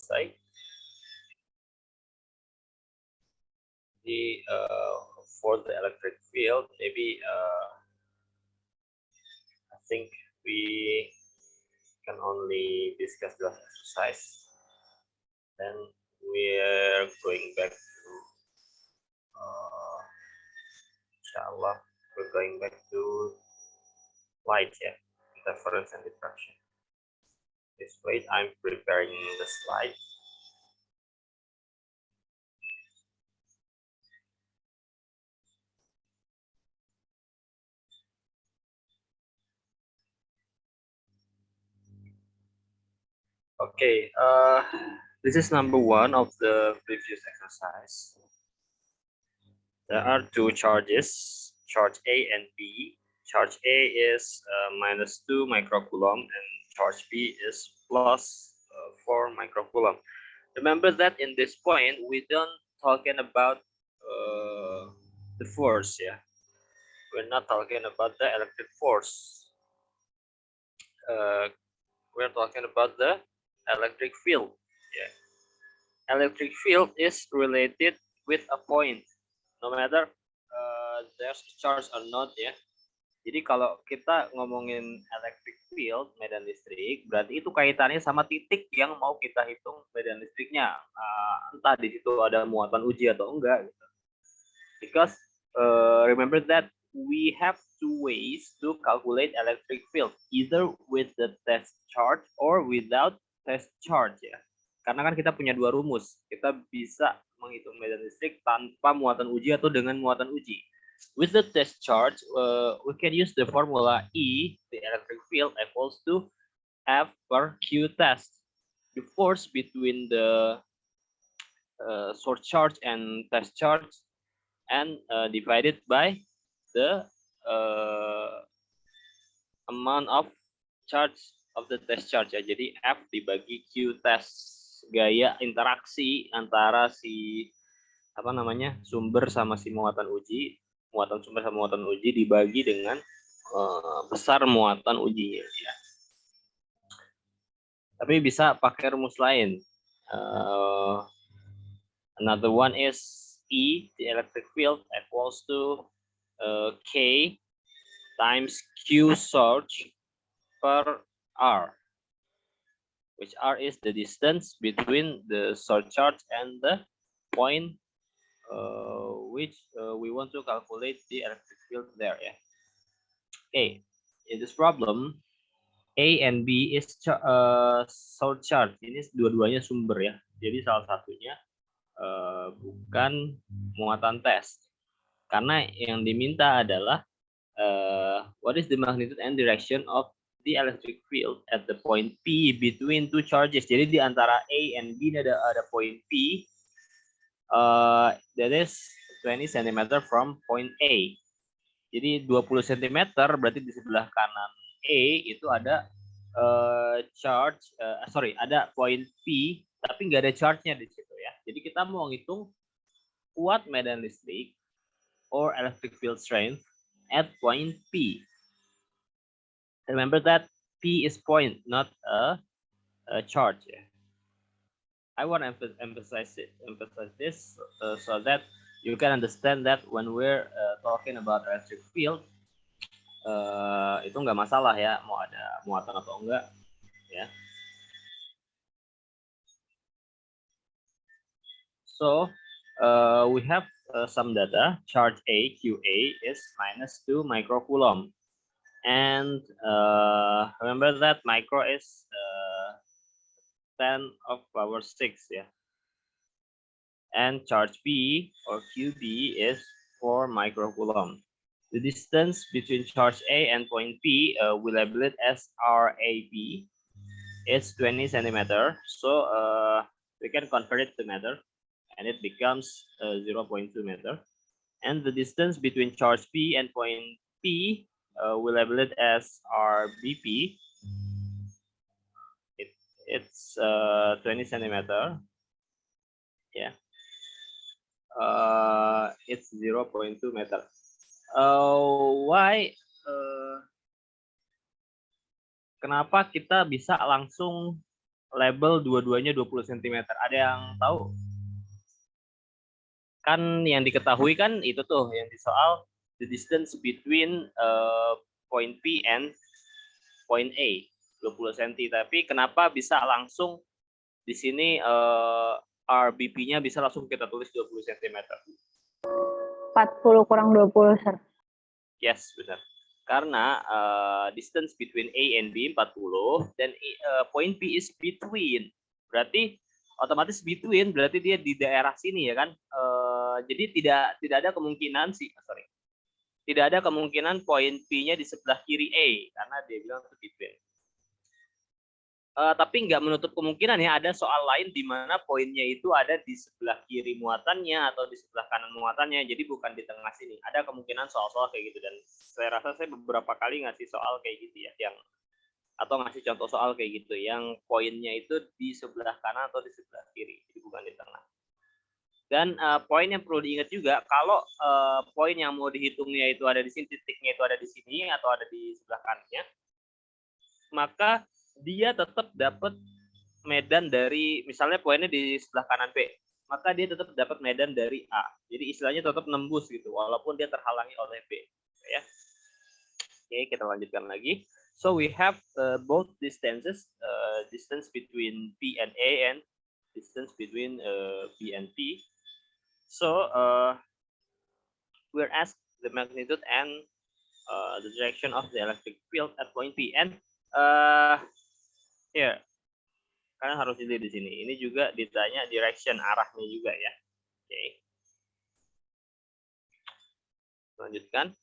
selesai. Jadi for the electric field, maybe I think we can only discuss the exercise. Then we're going back to inshallah we're going back to light, yeah, interference and diffraction. Just wait, I'm preparing the slide. Okay, this is number 1 of the previous exercise. There are two charges, charge A and B. Charge A is -2 microcoulomb and charge B is plus 4 microcoulomb. Remember that in this point we don't talking about the force, yeah. We're not talking about the electric force. We're talking about the electric field, yeah. Electric field is related with a point, no matter there's charge or not, ya. Jadi kalau kita ngomongin electric field, medan listrik, berarti itu kaitannya sama titik yang mau kita hitung medan listriknya. Entah di situ ada muatan uji atau enggak, gitu. Because remember that we have two ways to calculate electric field, either with the test charge or without test charge, ya. Karena kan kita punya dua rumus. Kita bisa menghitung medan listrik tanpa muatan uji atau dengan muatan uji. With the test charge, we can use the formula E, the electric field equals to F per Q test. The force between the source charge and test charge and divided by the amount of charge of the test charge, ya. Jadi F dibagi Q test, gaya interaksi antara si sumber sama si muatan uji, muatan sumber sama muatan uji dibagi dengan besar muatan ujinya, ya. Tapi bisa pakai rumus lain. Another one is E, the electric field equals to K times Q surge per R, which R is the distance between the surge charge and the point which we want to calculate the electric field there, ya. Okay, in this problem A and B is source charge. Ini dua-duanya sumber, ya. Jadi salah satunya bukan muatan tes. Karena yang diminta adalah what is the magnitude and direction of the electric field at the point P between two charges. Jadi di antara A and B ini ada point P. That is 20 cm from point A. Jadi 20 cm berarti di sebelah kanan A itu ada ada point P, tapi nggak ada charge-nya di situ, ya. Jadi kita mau ngitung kuat medan listrik or electric field strength at point P. Remember that P is point, not a charge, ya. I want to emphasize this so that you can understand that when we're talking about electric field, itu nggak masalah, ya, mau ada muatan atau enggak, ya. So we have some data. Charge A, QA, is -2 microcoulomb, and remember that micro is 10⁶, yeah. And charge B or QB is 4 microcoulomb. The distance between charge A and point P, we label it as RAB. It's 20 cm. So we can convert it to meter, and it becomes 0.2 meter. And the distance between charge P and point P, we label it as RBP. It's 20 centimeter. Yeah. It's 0.2 meter. Why? Kenapa kita bisa langsung label dua-duanya 20 cm. Ada yang tahu? Kan yang diketahui kan itu tuh yang di soal the distance between point P and point A 20 cm. Tapi kenapa bisa langsung di sini RBP-nya bisa langsung kita tulis 20 cm? 40 kurang 20, Sir. Yes, benar. Karena distance between A and B 40 dan point P is between. Berarti otomatis between berarti dia di daerah sini ya kan. Jadi tidak ada kemungkinan sih, sorry. Tidak ada kemungkinan point P-nya di sebelah kiri A karena dia bilang itu between. Tapi nggak menutup kemungkinan ya ada soal lain di mana poinnya itu ada di sebelah kiri muatannya atau di sebelah kanan muatannya, jadi bukan di tengah sini. Ada kemungkinan soal-soal kayak gitu dan saya rasa saya beberapa kali ngasih soal kayak gitu ya, yang atau ngasih contoh soal kayak gitu yang poinnya itu di sebelah kanan atau di sebelah kiri, jadi bukan di tengah. Dan poin yang perlu diingat juga kalau poin yang mau dihitungnya itu ada di sini, titiknya itu ada di sini atau ada di sebelah kanannya, maka dia tetap dapat medan dari misalnya poinnya di sebelah kanan B, maka dia tetap dapat medan dari A. Jadi istilahnya tetap nembus gitu walaupun dia terhalangi oleh B ya. Oke, kita lanjutkan lagi. So we have both distances, distance between P and A and distance between B and P. So we're asked the magnitude and the direction of the electric field at point P. And here, kalian harus dilihat di sini. Ini juga ditanya direction, arahnya juga ya. Oke. Lanjutkan.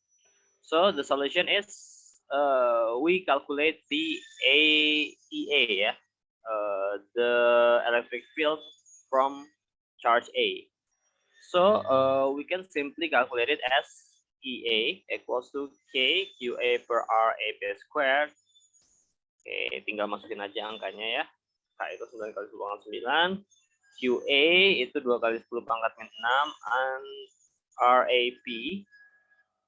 So the solution is we calculate the EA ya, the electric field from charge A. So we can simply calculate it as EA equals to K QA per R AP squared. Oke, tinggal masukin aja angkanya ya. K itu 9 kali 10 pangkat 9. QA itu 2 kali 10 pangkat min 6. And RAP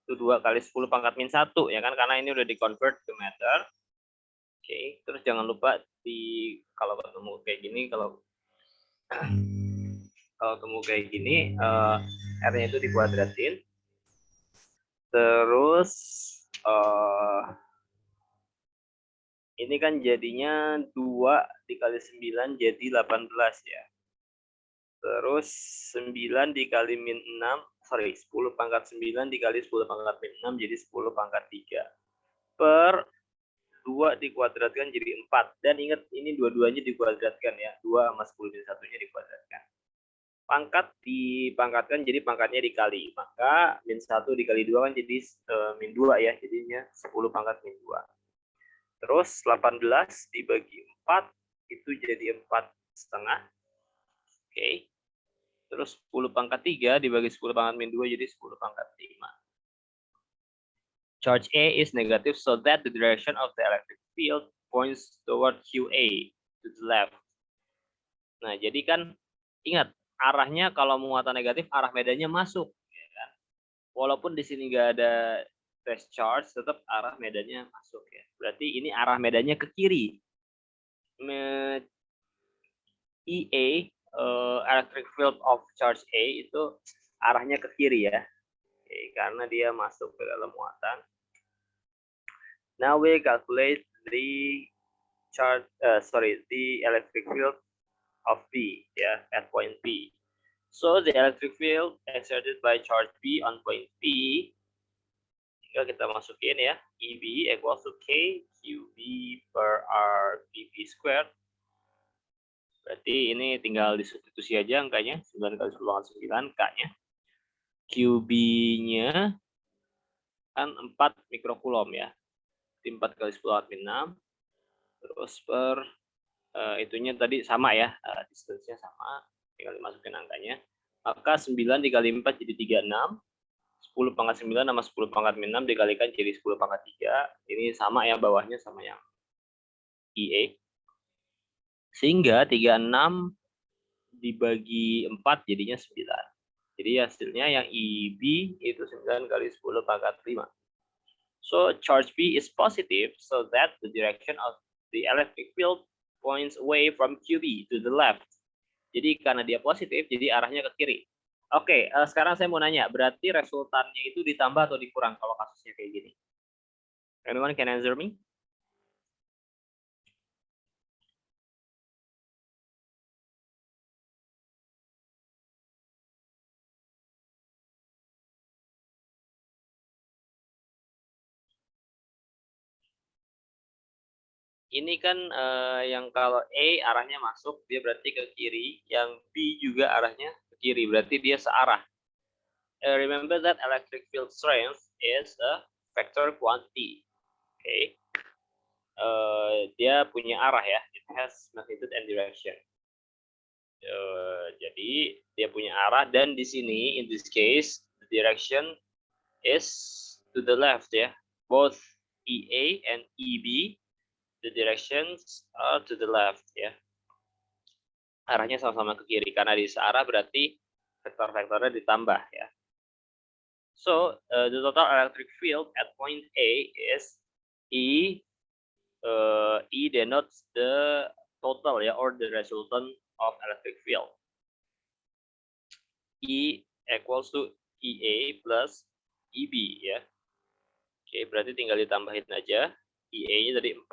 itu 2 kali 10 pangkat min 1. Ya kan, karena ini udah di-convert ke meter. Oke, terus jangan lupa kalau ketemu kayak gini, kalau ketemu kayak gini, R-nya itu dikuadratin. Terus ini kan jadinya 2 dikali 9 jadi 18 ya. Terus 9 dikali min 6, 10 pangkat 9 dikali 10 pangkat min 6 jadi 10 pangkat 3. Per 2 dikuadratkan jadi 4. Dan ingat ini dua-duanya dikuadratkan ya. 2 sama 10 min 1-nya dikuadratkan. Pangkat dipangkatkan jadi pangkatnya dikali. Maka min 1 dikali 2 kan jadi min 2 ya. Jadinya 10 pangkat min 2. Terus 18 dibagi 4 itu jadi 4,5. Oke. Terus 10 pangkat 3 dibagi 10 pangkat min 2 jadi 10 pangkat 5. Charge A is negative so that the direction of the electric field points toward QA to the left. Nah, jadi kan ingat arahnya kalau muatan negatif arah medannya masuk ya kan. Walaupun di sini nggak ada test charge, tetap arah medannya masuk ya. Berarti ini arah medannya ke kiri. EA electric field of charge A itu arahnya ke kiri ya. Oke, karena dia masuk ke dalam muatan. Now we calculate the electric field of B ya at point P. So the electric field exerted by charge B on point P, tinggal kita masukin ya, EB equals to K QB per R BP squared. Berarti ini tinggal disubstitusi aja angkanya, 9 kali 10 pangkat 9 K-nya. QB-nya kan 4 mikrokulom ya. 4 kali 10 pangkat min 6. Terus per itunya tadi sama ya, distance-nya sama, tinggal dimasukin angkanya. Maka 9 dikali 4 jadi 36. 10 pangkat 9 sama 10 pangkat min 6 dikalikan jadi 10 pangkat 3. Ini sama ya, bawahnya sama yang EA. Sehingga 36 dibagi 4 jadinya 9. Jadi hasilnya yang EB itu 9 kali 10 pangkat 5. So charge B is positive so that the direction of the electric field points away from QB to the left. Jadi karena dia positif, jadi arahnya ke kiri. Oke, sekarang saya mau nanya, berarti resultannya itu ditambah atau dikurang kalau kasusnya kayak gini? Anyone can answer me? Ini kan yang kalau A arahnya masuk, dia berarti ke kiri. Yang B juga arahnya ke kiri, berarti dia searah. Remember that electric field strength is a vector quantity. Okay. Dia punya arah ya. It has magnitude and direction. Jadi dia punya arah dan di sini in this case the direction is to the left ya. Both EA and EB the directions are to the left ya. Arahnya sama-sama ke kiri karena di searah berarti vektor-vektornya ditambah ya. So the total electric field at point A is E. E denotes the total ya or the resultant of electric field. E equals to EA plus EB ya. Oke, berarti tinggal ditambahin aja. EA-nya tadi 4,5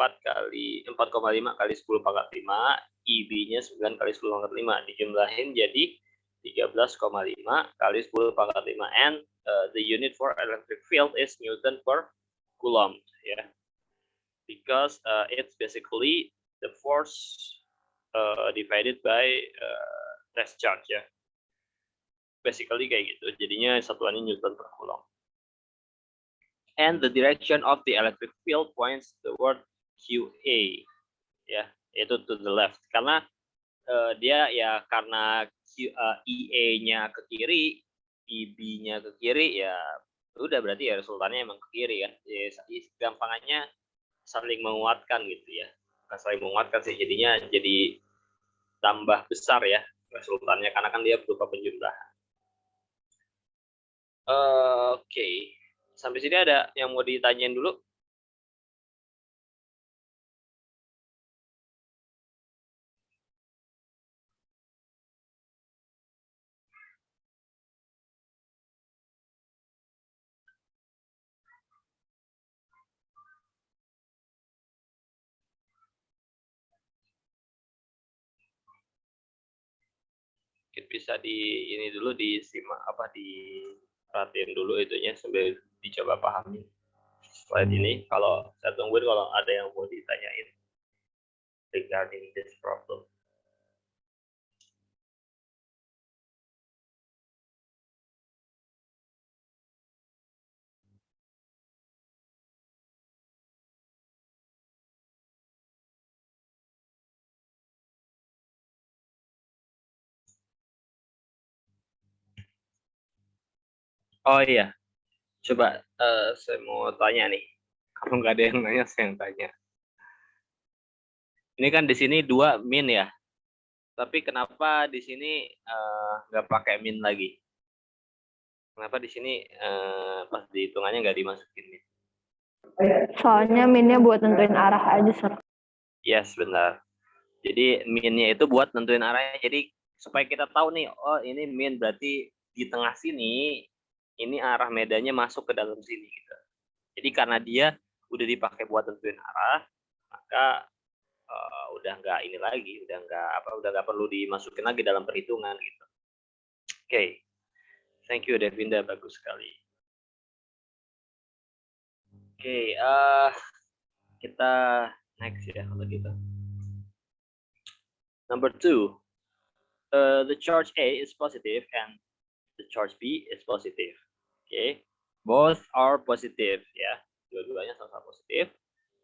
kali 10 pangkat 5, EB-nya 9 kali 10 pangkat 5. Dijumlahin jadi 13,5 kali 10 pangkat 5. And the unit for electric field is Newton per Coulomb ya. Because it's basically the force divided by test charge ya. Basically kayak gitu. Jadinya satuannya Newton per Coulomb. And the direction of the electric field points toward QA ya, itu to the left karena dia ya karena EA-nya ke kiri, EB-nya ke kiri ya udah berarti ya resultannya emang ke kiri kan. Ya, gampangannya saling menguatkan gitu ya. Bukan saling menguatkan sih, jadinya jadi tambah besar ya resultannya karena kan dia berupa penjumlahan. Oke. Sampai sini ada yang mau ditanyain dulu? Mungkin bisa ini dulu disimak diperhatiin dulu itunya sambil dicoba pahami slide ini. Kalau saya tungguin kalau ada yang mau ditanyain regarding this problem. Oh iya, coba saya mau tanya nih. Kalau nggak ada yang nanya, saya yang tanya. Ini kan di sini 2 min ya. Tapi kenapa di sini nggak pakai min lagi? Kenapa di sini pas dihitungannya nggak dimasukin min? Soalnya minnya buat nentuin arah aja, Sir. Yes, benar. Jadi min-nya itu buat nentuin arahnya. Jadi supaya kita tahu nih, oh ini min berarti di tengah sini, ini arah medannya masuk ke dalam sini gitu. Jadi karena dia udah dipakai buat nentuin arah, maka udah nggak ini lagi, udah nggak perlu dimasukin lagi dalam perhitungan gitu. Oke. Thank you Devinda, bagus sekali. Oke, kita next ya kalau gitu. Number 2, the charge A is positive and the charge B is positive. Okay, both are positive ya, dua-duanya sama-sama positif.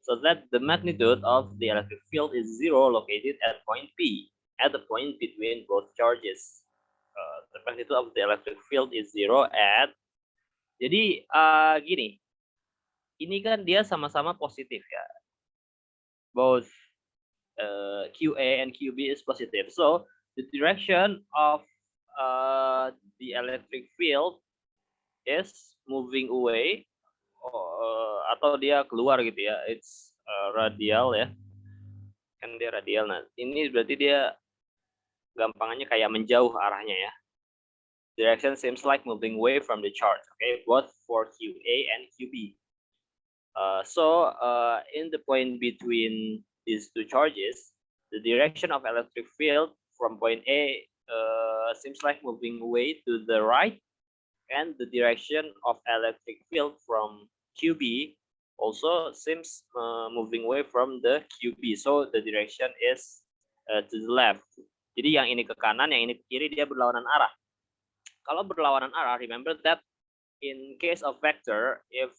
So that the magnitude of the electric field is 0 located at point P, at the point between both charges. The magnitude of the electric field is 0 at. Jadi gini, ini kan dia sama-sama positif ya. Both QA and QB is positive. So the direction of the electric field is moving away atau dia keluar gitu ya. It's radial ya. Kan dia radial. Nah, ini berarti dia gampangannya kayak menjauh arahnya ya. Direction seems like moving away from the charge. Okay, both for QA and QB. In the point between these two charges, the direction of electric field from point A seems like moving away to the right, and the direction of electric field from QB also seems moving away from the QB. So the direction is to the left. Jadi yang ini ke kanan, yang ini ke kiri, dia berlawanan arah. Kalau berlawanan arah, remember that in case of vector, if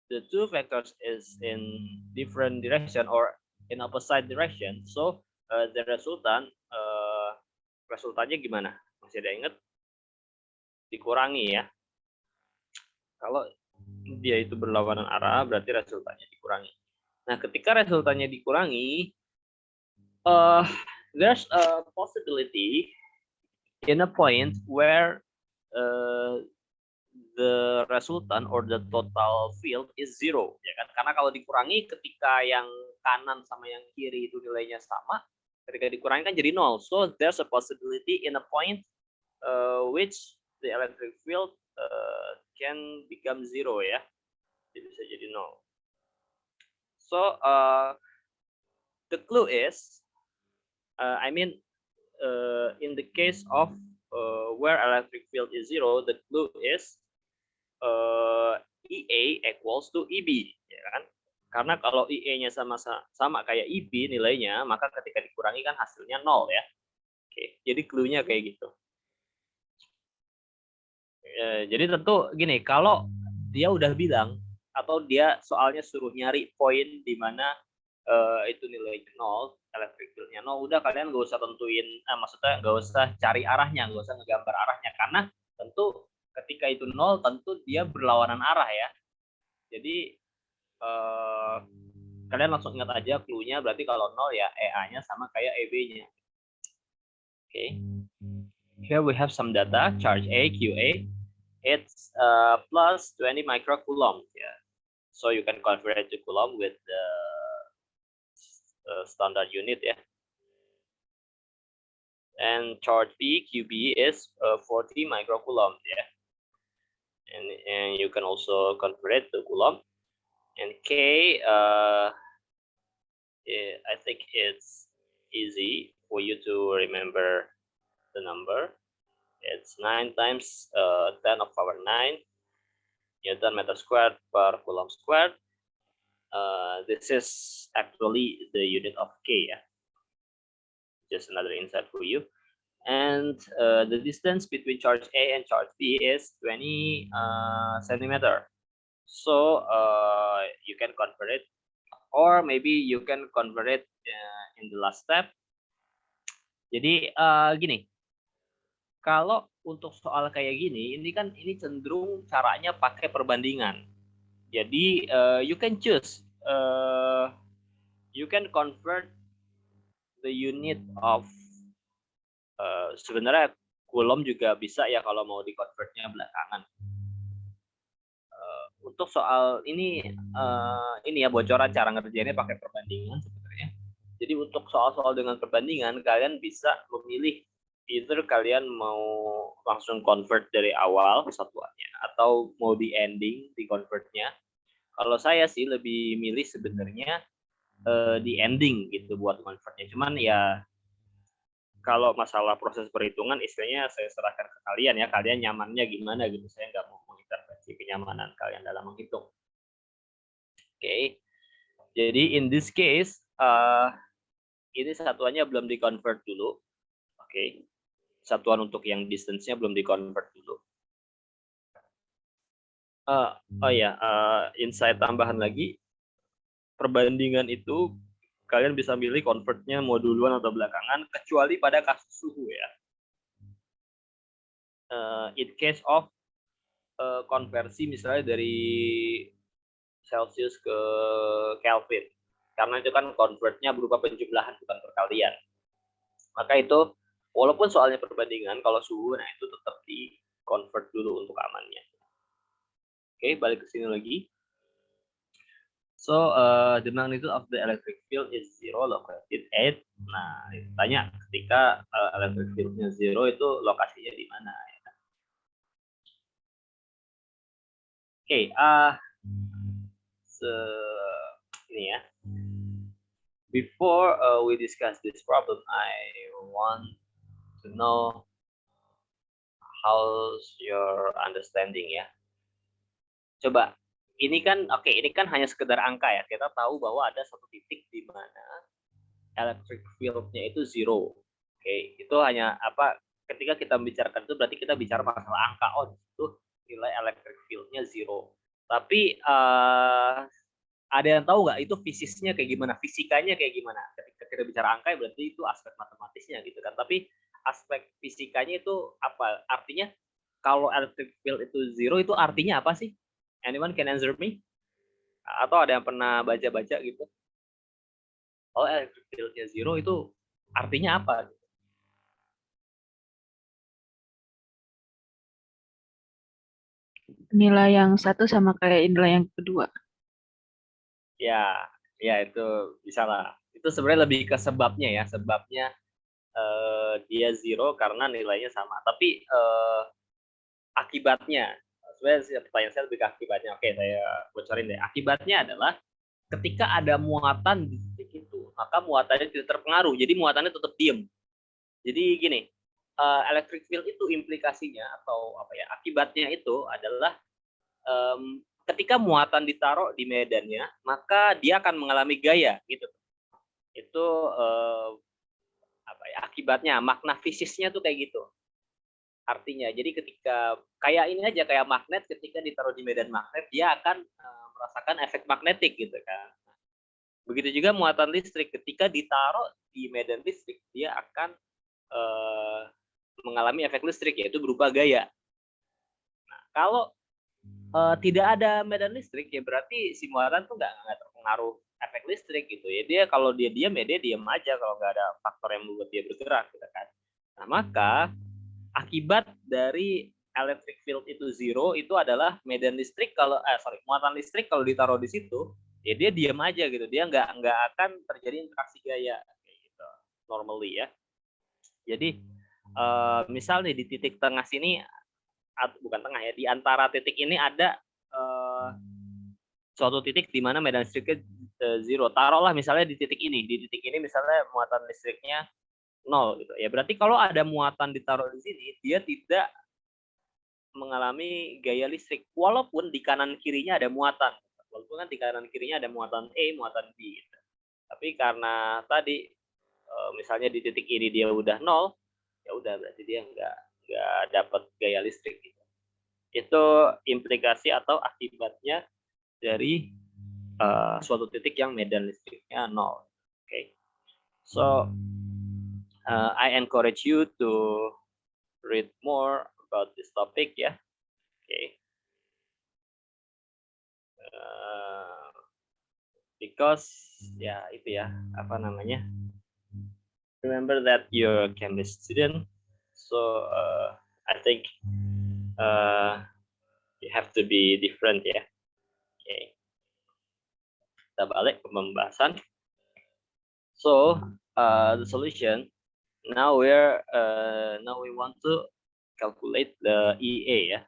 the two vectors is in different direction or in opposite direction, so the resultannya gimana? Masih ada ingat? Dikurangi ya. Kalau dia itu berlawanan arah, berarti resultannya dikurangi. Nah, ketika resultannya dikurangi, there's a possibility in a point where the resultant or the total field is zero, ya kan? Karena kalau dikurangi ketika yang kanan sama yang kiri itu nilainya sama, ketika dikurangi kan jadi nol. So there's a possibility in a point which the electric field can become zero ya, jadi bisa jadi nol. So the clue is, in the case of where electric field is zero, the clue is EA equals to EB, ya kan? Karena kalau EA-nya sama kayak EB nilainya, maka ketika dikurangi kan hasilnya nol ya. Oke, jadi clue-nya kayak gitu. Jadi tentu gini, kalau dia udah bilang atau dia soalnya suruh nyari poin di mana itu nilainya nol, electric field-nya nol, udah kalian nggak usah tentuin, maksudnya nggak usah cari arahnya, nggak usah ngegambar arahnya, karena tentu ketika itu nol, tentu dia berlawanan arah ya. Jadi kalian langsung ingat aja clue-nya, berarti kalau nol ya EA-nya sama kayak EB-nya. Okay. Here we have some data, charge A, QA. It's plus 20 microcoulomb. Yeah. So you can convert it to coulomb with the standard unit. Yeah. And charge B, QB is 40 microcoulomb. Yeah. And you can also convert it to coulomb. And K, I think it's easy for you to remember the number. It's 9 times 10 of power 9 Newton meter squared per coulomb squared. This is actually the unit of K. Yeah? Just another insight for you. And the distance between charge A and charge B is 20 centimeter. So you can convert it, or maybe you can convert it in the last step. Jadi gini, kalau untuk soal kayak gini, ini cenderung caranya pakai perbandingan. Jadi you can choose, you can convert the unit of sebenarnya coulomb juga bisa ya kalau mau di convertnya belakangan. Untuk soal ini ya bocoran cara ngerjainnya pakai perbandingan sebenarnya. Jadi untuk soal-soal dengan perbandingan, kalian bisa memilih either kalian mau langsung convert dari awal satuannya atau mau di ending di convertnya. Kalau saya sih lebih milih sebenarnya di ending gitu buat convertnya. Cuman ya kalau masalah proses perhitungan istilahnya saya serahkan ke kalian ya, kalian nyamannya gimana gitu. Saya nggak mau mengintervensi kenyamanan kalian dalam menghitung. Oke. Jadi in this case ini satuannya belum di-convert dulu. Oke. Satuan untuk yang distance-nya belum di-convert dulu. Insight tambahan lagi. Perbandingan itu kalian bisa milih convert-nya mau duluan atau belakangan, kecuali pada kasus suhu ya. In case of konversi misalnya dari Celsius ke Kelvin. Karena itu kan convert-nya berupa penjumlahan bukan perkalian. Maka itu walaupun soalnya perbandingan, kalau suhu, nah itu tetap di-convert dulu untuk amannya. Oke, balik ke sini lagi. So, the magnitude of the electric field is zero located at. Nah, tanya ketika electric field-nya zero itu lokasinya di mana? Oke, ini ya. Before we discuss this problem, I want to know how's your understanding ya. Coba, ini kan hanya sekedar angka ya. Kita tahu bahwa ada satu titik di mana electric field-nya itu zero. Oke, itu hanya ketika kita membicarakan itu berarti kita bicara masalah angka. Oh, itu nilai electric field-nya zero. Tapi ada yang tahu nggak itu fisiknya kayak gimana, fisikanya kayak gimana? Ketika kita bicara angka berarti itu aspek matematisnya gitu kan. Tapi aspek fisikanya itu apa? Artinya kalau electric field itu zero itu artinya apa sih? Anyone can answer me? Atau ada yang pernah baca-baca gitu? Oh, electric field-nya zero itu artinya apa? Nilai yang satu sama kayak nilai yang kedua. Ya itu bisa lah. Itu sebenarnya lebih ke sebabnya ya. Sebabnya dia zero karena nilainya sama. Tapi akibatnya, sebenarnya pertanyaan saya lebih ke akibatnya. Oke, saya bocorin deh. Akibatnya adalah ketika ada muatan di titik itu, maka muatannya tidak terpengaruh. Jadi muatannya tetap diem. Jadi gini, electric field itu implikasinya atau akibatnya itu adalah ketika muatan ditaruh di medannya, maka dia akan mengalami gaya gitu. Itu akibatnya, makna fisiknya tuh kayak gitu. Artinya, jadi ketika kayak ini aja, kayak magnet ketika ditaruh di medan magnet, dia akan merasakan efek magnetik gitu kan. Begitu juga muatan listrik, ketika ditaruh di medan listrik, dia akan mengalami efek listrik, yaitu berupa gaya. Nah, kalau tidak ada medan listrik, ya berarti si muatan tuh nggak terpengaruh efek listrik gitu ya. Dia kalau dia diam ya dia diam aja kalau nggak ada faktor yang membuat dia bergerak gitu kan. Nah, maka akibat dari electric field itu zero itu adalah medan listrik muatan listrik kalau ditaruh di situ ya dia diam aja gitu, dia nggak akan terjadi interaksi gaya kayak gitu normally ya. Jadi misal nih di titik tengah sini, bukan tengah ya, di antara titik ini ada suatu titik di mana medan listriknya zero. Taruhlah misalnya di titik ini misalnya muatan listriknya 0 gitu. Ya berarti kalau ada muatan ditaruh di sini, dia tidak mengalami gaya listrik walaupun di kanan kirinya ada muatan. Walaupun kan di kanan kirinya ada muatan E, muatan B gitu. Tapi karena tadi misalnya di titik ini dia udah 0, ya udah berarti dia nggak dapat gaya listrik gitu. Itu implikasi atau akibatnya dari suatu titik yang medan listriknya 0. Okay. So I encourage you to read more about this topic ya. Okay. Because ya itu ya remember that you're a chemistry student, so I think you have to be different ya. Okay. Kita balik ke pembahasan. So the solution now we want to calculate the EA ya,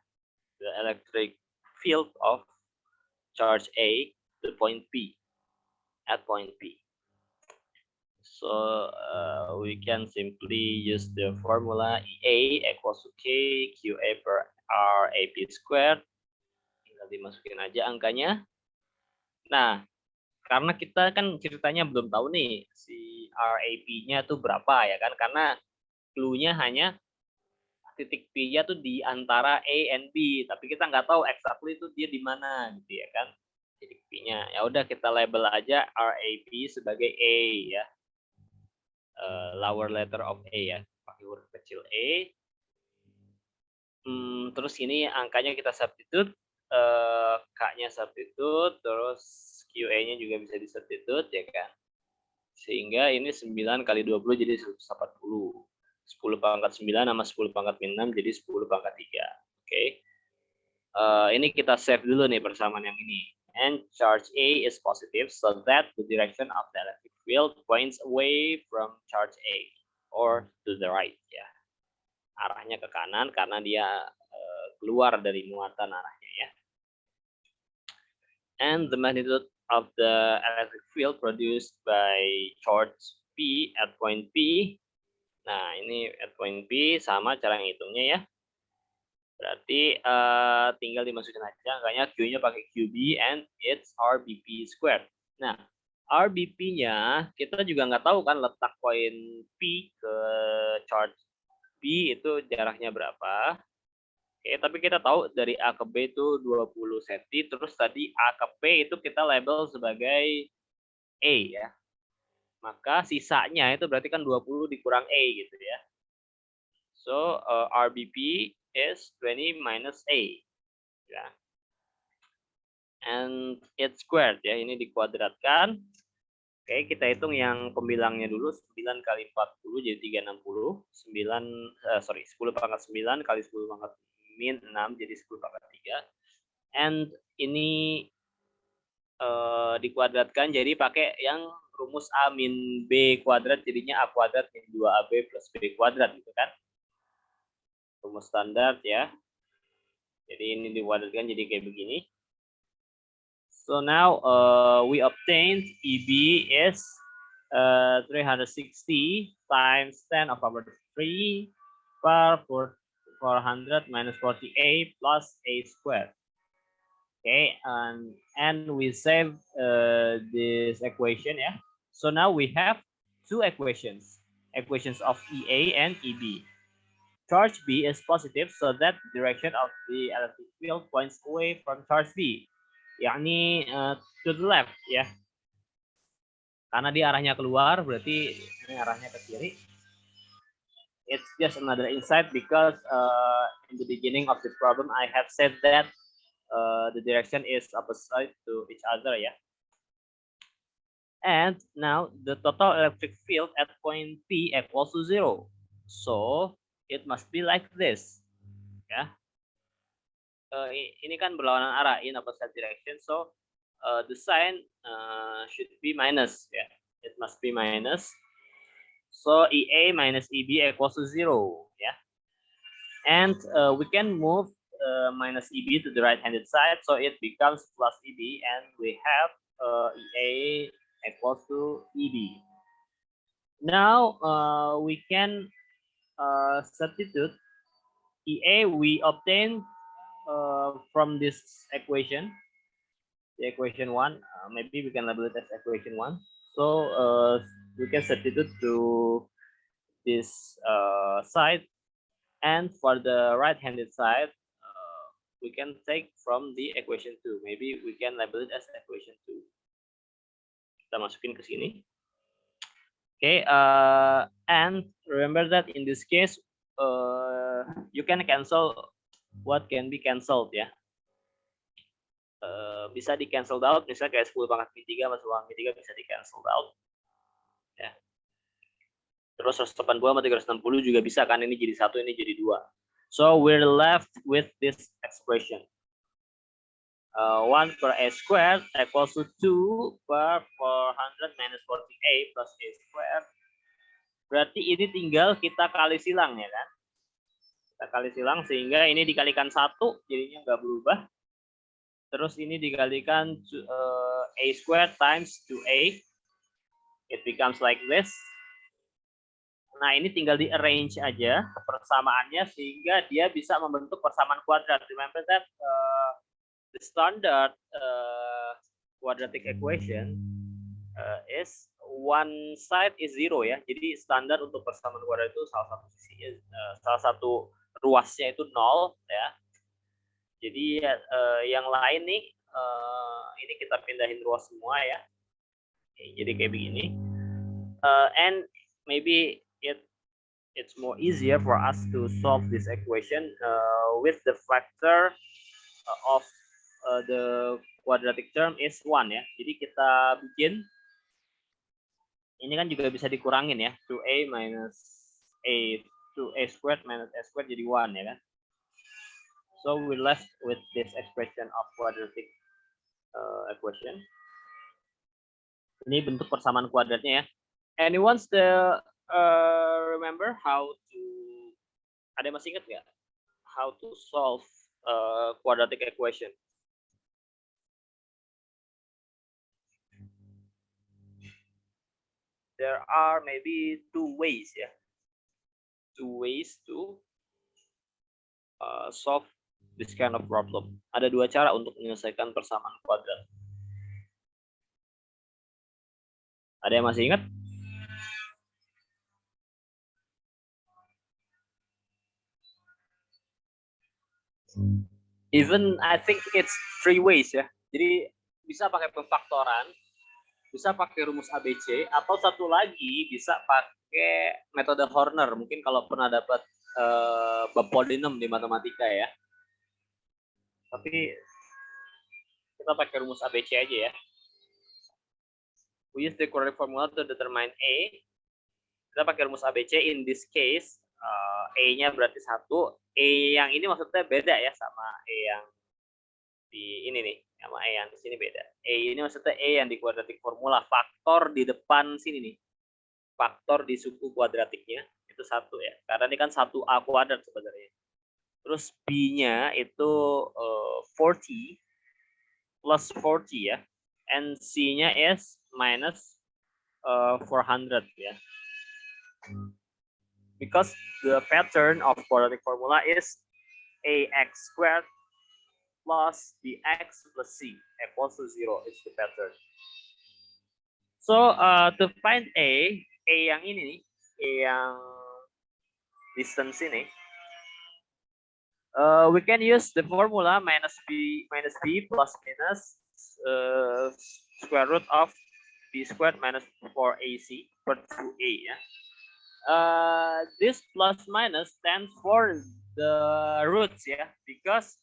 the electric field of charge A to point B at point B. So we can simply use the formula EA equals to K QA per R AP squared. Tinggal dimasukin aja angkanya. Nah, karena kita kan ceritanya belum tahu nih si RAP-nya tuh berapa ya kan, karena clue-nya hanya titik P-nya tuh di antara A and B, tapi kita nggak tahu exactly itu dia di mana gitu ya kan titik P-nya. Ya udah kita label aja RAP sebagai A ya, lower letter of A ya, pakai huruf kecil A. Terus ini angkanya kita substitute, K-nya substitute, terus QA-nya juga bisa disubstitute ya kan. Sehingga ini 9 kali 20 jadi 140. 10 pangkat 9 sama 10 pangkat 6 jadi 10 pangkat 3. Oke. Ini kita save dulu nih persamaan yang ini and charge A is positive, so that the direction of the electric field points away from charge A or to the right, ya. Arahnya ke kanan karena dia keluar dari muatan arahnya, ya. And the magnitude of the electric field produced by charge P at point P. Nah, ini at point P sama cara ngitungnya, ya. Berarti tinggal dimasukin aja angkanya, Q-nya pakai QB and it's RBP squared. Nah, RBP-nya kita juga nggak tahu kan letak poin P ke charge B itu jaraknya berapa. Oke, tapi kita tahu dari A ke B itu 20 cm, terus tadi A ke P itu kita label sebagai A, ya. Maka sisanya itu berarti kan 20 dikurang A gitu, ya. So, RBP is 20 minus A, ya. And it's squared, ya. Ini dikuadratkan. Oke, kita hitung yang pembilangnya dulu. 9 kali 40 jadi 360. 10 pangkat 9 kali 10 pangkat min 6 jadi 10 pangkat 3. And ini dikuadratkan jadi pakai yang rumus A min B kuadrat jadinya A kuadrat min 2AB plus B kuadrat gitu kan. Rumus standar, ya. Jadi ini dikuadratkan jadi kayak begini. So now we obtained EB is 360 times 10 of power 3 per 400 minus 40A plus A squared. Okay, and we save this equation, ya. So now we have two equations of EA and EB. Charge B is positive, so that the direction of the electric field points away from charge B, yakni to the left, ya. Karena dia arahnya keluar, berarti ini arahnya ke kiri. It's just another insight because in the beginning of the problem I have said that the direction is opposite to each other, ya. And now the total electric field at point P equals to 0. So it must be like this, ya. Ini kan berlawanan arah, in opposite direction, so the sign should be minus, ya. It must be minus. So EA minus EB equals to 0, ya. And we can move minus EB to the right-handed side, so it becomes plus EB, and we have EA equals to EB. Now we can substitute EA we obtain from this equation, the equation 1. Maybe we can label it as equation 1. So we can substitute to this side, and for the right-handed side, we can take from the equation 2. Maybe we can label it as equation 2. Kita masukin ke sini. Okay, and remember that in this case, you can cancel what can be cancelled, ya. Bisa di cancel out, misalnya kayak 10 pangkat min 3 sama 10 pangkat min 3 bisa di cancel out, ya. Terus 180 sama 360 juga bisa kan, ini jadi 1, ini jadi 2. So we're left with this expression. 1 per A squared equals to 2 per 400 minus 40A plus A squared. Berarti ini tinggal kita kali silang, ya kan. Kita kali silang sehingga ini dikalikan 1 jadinya nggak berubah. Terus ini dikalikan A squared times 2A. It becomes like this. Nah, ini tinggal di arrange aja persamaannya sehingga dia bisa membentuk persamaan kuadrat. Remember that the standard quadratic equation is one side is 0, ya. Jadi standar untuk persamaan kuadrat itu salah satu ruasnya itu 0, ya. Jadi yang lain nih ini kita pindahin ruas semua, ya. Oke, jadi kayak begini. And maybe it's more easier for us to solve this equation with the factor of the quadratic term is 1, ya. Jadi kita bikin ini kan juga bisa dikurangin, ya. 2A minus A, 2A squared minus A squared jadi 1, ya kan. So we left with this expression of quadratic equation. Ini bentuk persamaan kuadratnya ya. Anyone still remember how to, ada yang masih ingat nggak how to solve quadratic equation? There are maybe two ways ya. Two ways to solve this kind of problem. Ada dua cara untuk menyelesaikan persamaan kuadrat. Ada yang masih ingat? Even I think it's three ways ya. Jadi bisa pakai pemfaktoran, bisa pakai rumus ABC, atau satu lagi bisa pakai metode Horner. Mungkin kalau pernah dapat bab polinem di matematika ya. Tapi kita pakai rumus ABC aja ya. We use the quadratic formula to determine A. Kita pakai rumus ABC. In this case, A-nya berarti 1. E yang ini maksudnya beda ya sama E yang di ini nih. Sama E yang di sini beda. E ini maksudnya E yang di quadratic formula. Faktor di depan sini nih. Faktor di suku kuadratiknya itu 1 ya. Karena ini kan 1A kuadrat sebenarnya. Terus B-nya itu 40 plus 40 ya. And C-nya is minus 400 ya. Because the pattern of quadratic formula is ax squared plus bx plus c equals to 0. It's the pattern. So to find a yang ini nih, a yang distance ini, we can use the formula minus b plus minus square root of b squared minus 4ac per 2a ya. This plus minus stands for the roots ya, because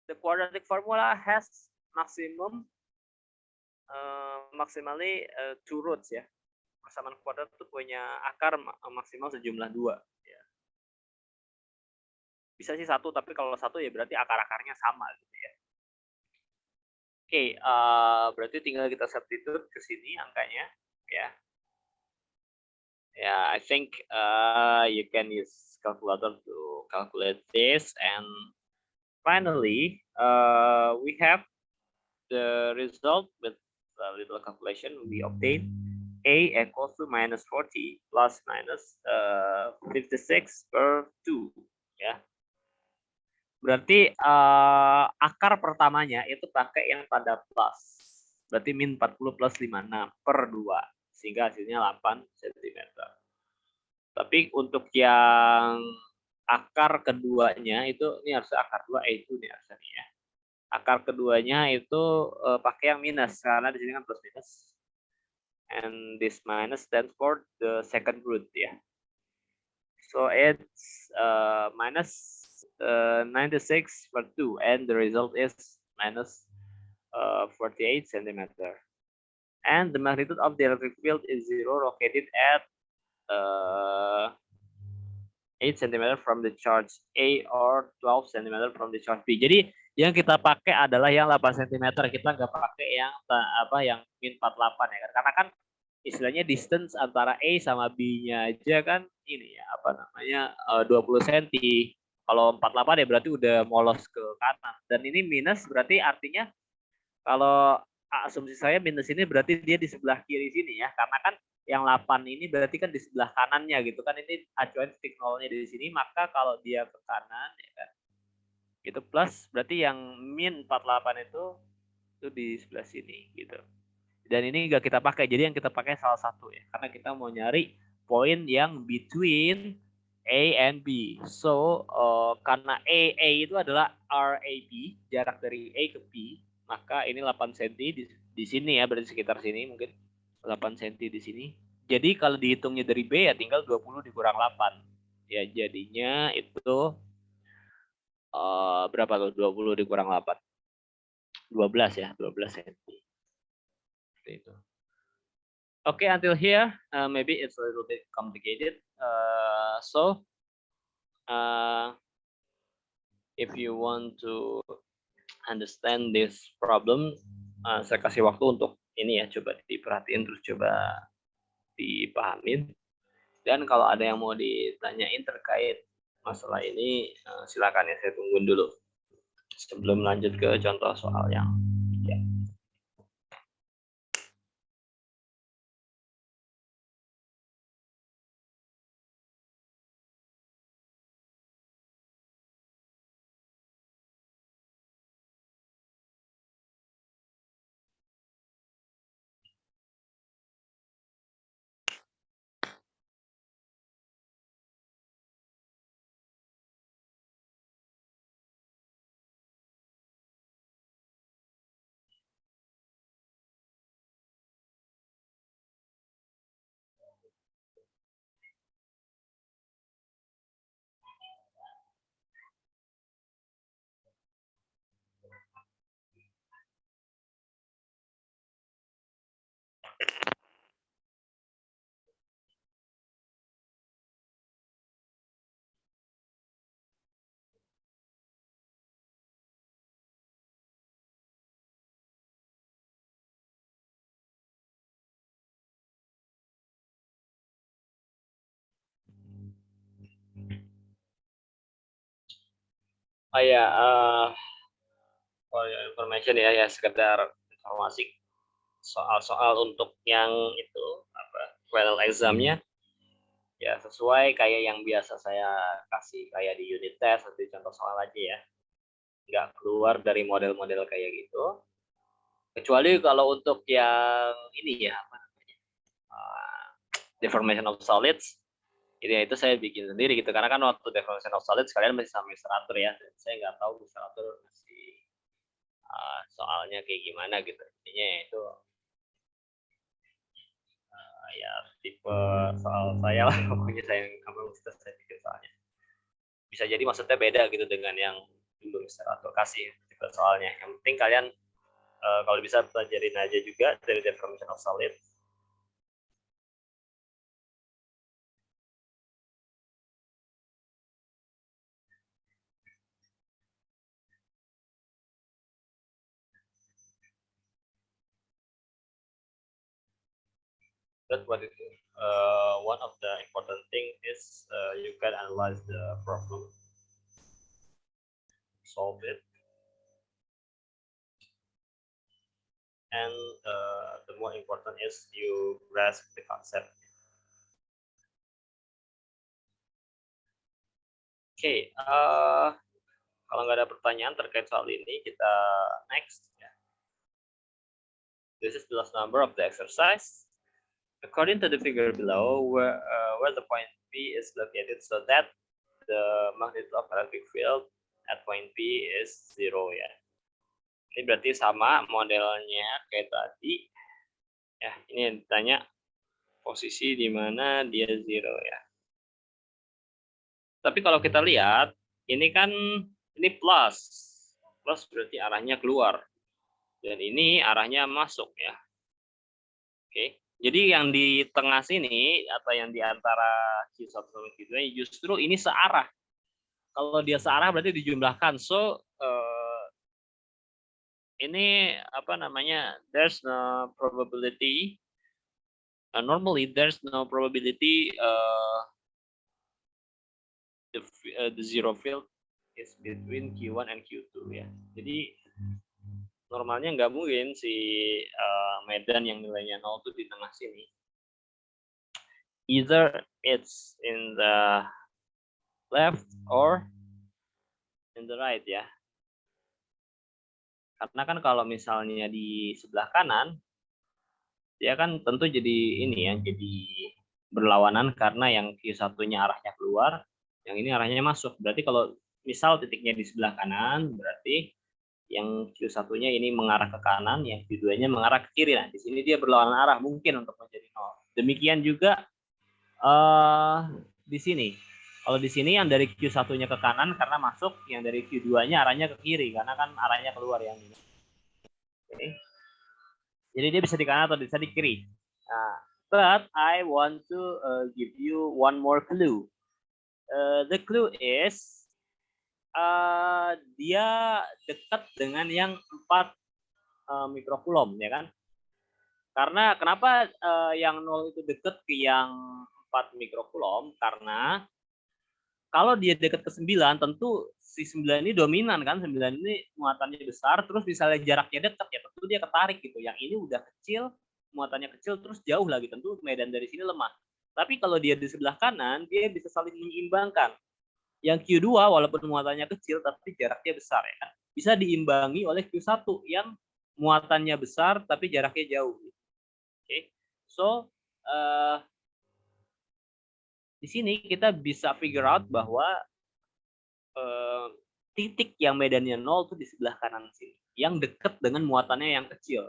the quadratic formula has maximally 2 roots ya. Persamaan kuadrat itu punya akar maksimal sejumlah 2 ya. Bisa sih 1, tapi kalau 1 ya berarti akar-akarnya sama gitu ya. Oke, berarti tinggal kita substitute ke sini angkanya ya. Yeah, I think you can use calculator to calculate this, and finally we have the result with a little calculation. We obtain A equals to minus 40 plus minus 56 per 2 ya. Berarti akar pertamanya itu pakai yang tanda plus. Berarti min 40 plus 56 per 2. Sehingga hasilnya 8 cm. Tapi untuk yang akar keduanya itu, ini harus akar 2, itu nih harusnya ya. Akar keduanya itu pakai yang minus, karena di sini kan plus minus. And this minus stands for the second root ya. So it's minus 96 per 2, and the result is minus 48 cm. And the magnitude of the electric field is 0 located at 8 cm from the charge A or 12 cm from the charge B. Jadi yang kita pakai adalah yang 8 cm. Kita nggak pakai yang yang min 48 ya kan. Karena kan istilahnya distance antara A sama B-nya aja kan ini ya, 20 cm. Kalau 48 ya berarti udah molos ke kanan. Dan ini minus berarti artinya kalau asumsi saya minus ini berarti dia di sebelah kiri sini ya. Karena kan yang 8 ini berarti kan di sebelah kanannya gitu kan. Ini acuan titik nolnya di sini, maka kalau dia ke kanan ya kan, itu plus, berarti yang min 48 itu di sebelah sini gitu. Dan ini enggak kita pakai, jadi yang kita pakai salah satu ya, karena kita mau nyari poin yang between A and B. So karena A itu adalah RAB, jarak dari A ke B, maka ini 8 cm di sini ya, berarti sekitar sini mungkin 8 cm di sini. Jadi kalau dihitungnya dari B ya tinggal 20 dikurang 8. Ya jadinya itu berapa tuh? 20 dikurang 8. 12 ya, 12 cm. Seperti itu. Okay, until here, maybe it's a little bit complicated. If you want to understand this problem, saya kasih waktu untuk ini ya, coba diperhatiin terus coba dipahamin. Dan kalau ada yang mau ditanyain terkait masalah ini, silakan ya, saya tungguin dulu sebelum lanjut ke contoh soal yang ketiga. Oh ya, for your information ya, sekedar informasi soal-soal untuk yang itu final examnya ya sesuai kayak yang biasa saya kasih kayak di unit test atau contoh soal aja ya, nggak keluar dari model-model kayak gitu, kecuali kalau untuk yang ini ya apa namanya, deformation of solids itu saya bikin sendiri gitu, karena kan waktu deformation of solids kalian masih sama Mr. Atur ya, saya nggak tahu Mr. Atur masih soalnya kayak gimana gitu, intinya itu ya tipe soal saya lah pokoknya, saya bikin soalnya bisa jadi maksudnya beda gitu dengan yang dulu Mr. Atur kasih tipe soalnya. Yang penting kalian kalau bisa pelajarin aja juga dari deformation of solid. That's what it is. One of the important thing is you can analyze the problem, solve it, and the more important is you grasp the concept. Oke, kalau nggak ada pertanyaan terkait soal ini, kita next. Ya. This is the last number of the exercise. According to the figure below, where the point P is located, so that the magnitude of electric field at point P is 0 ya. Ini berarti sama modelnya kayak tadi. Ya, ini ditanya posisi di mana dia 0 ya. Tapi kalau kita lihat, ini kan ini plus. Plus berarti arahnya keluar. Dan ini arahnya masuk ya. Oke. Jadi yang di tengah sini atau yang di antara Q1 sama Q2 justru ini searah. Kalau dia searah berarti dijumlahkan. So ini apa namanya? There's no probability. Normally there's no probability the zero field is between Q1 and Q2 ya. Jadi normalnya nggak mungkin si medan yang nilainya 0 itu di tengah sini. Either it's in the left or in the right ya. Karena kan kalau misalnya di sebelah kanan, dia kan tentu jadi ini ya, jadi berlawanan karena yang Q1-nya arahnya keluar, yang ini arahnya masuk. Berarti kalau misal titiknya di sebelah kanan, berarti yang Q1-nya ini mengarah ke kanan, yang Q2-nya mengarah ke kiri. Nah, di sini dia berlawanan arah mungkin untuk menjadi 0. Demikian juga di sini. Kalau di sini yang dari Q1-nya ke kanan karena masuk, yang dari Q2-nya arahnya ke kiri karena kan arahnya keluar yang ini. Oke. Jadi dia bisa di kanan atau bisa di kiri. Nah, but I want to give you one more clue. The clue is dia dekat dengan yang 4 mikrokulom, ya kan? Karena kenapa yang 0 itu dekat ke yang 4 mikrokulom? Karena kalau dia dekat ke 9, tentu si 9 ini dominan kan, 9 ini muatannya besar, terus misalnya jaraknya dekat, ya tentu dia ketarik gitu. Yang ini udah kecil, muatannya kecil, terus jauh lagi, tentu medan dari sini lemah. Tapi kalau dia di sebelah kanan, dia bisa saling menyeimbangkan. Yang Q2 walaupun muatannya kecil, tapi jaraknya besar, ya kan? Bisa diimbangi oleh Q1 yang muatannya besar, tapi jaraknya jauh. Oke, so di sini kita bisa figure out bahwa titik yang medannya 0 itu di sebelah kanan sini, yang dekat dengan muatannya yang kecil.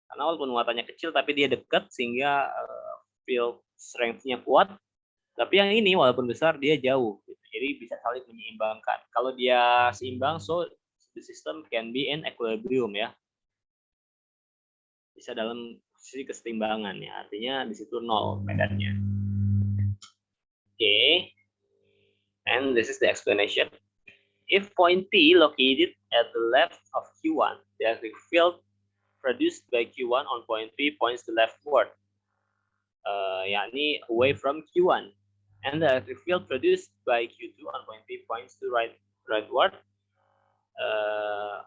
Karena walaupun muatannya kecil, tapi dia dekat sehingga field strength-nya kuat. Tapi yang ini walaupun besar, dia jauh. Gitu. Jadi bisa saling menyeimbangkan. Kalau dia seimbang, so the system can be in equilibrium ya. Bisa dalam posisi keseimbangan ya. Artinya di situ 0 medannya. Okay. And this is the explanation. If point P located at the left of Q1, the electric field produced by Q1 on point P points to leftward, yakni away from Q1, and the electric field produced by Q2 on point P points to rightward,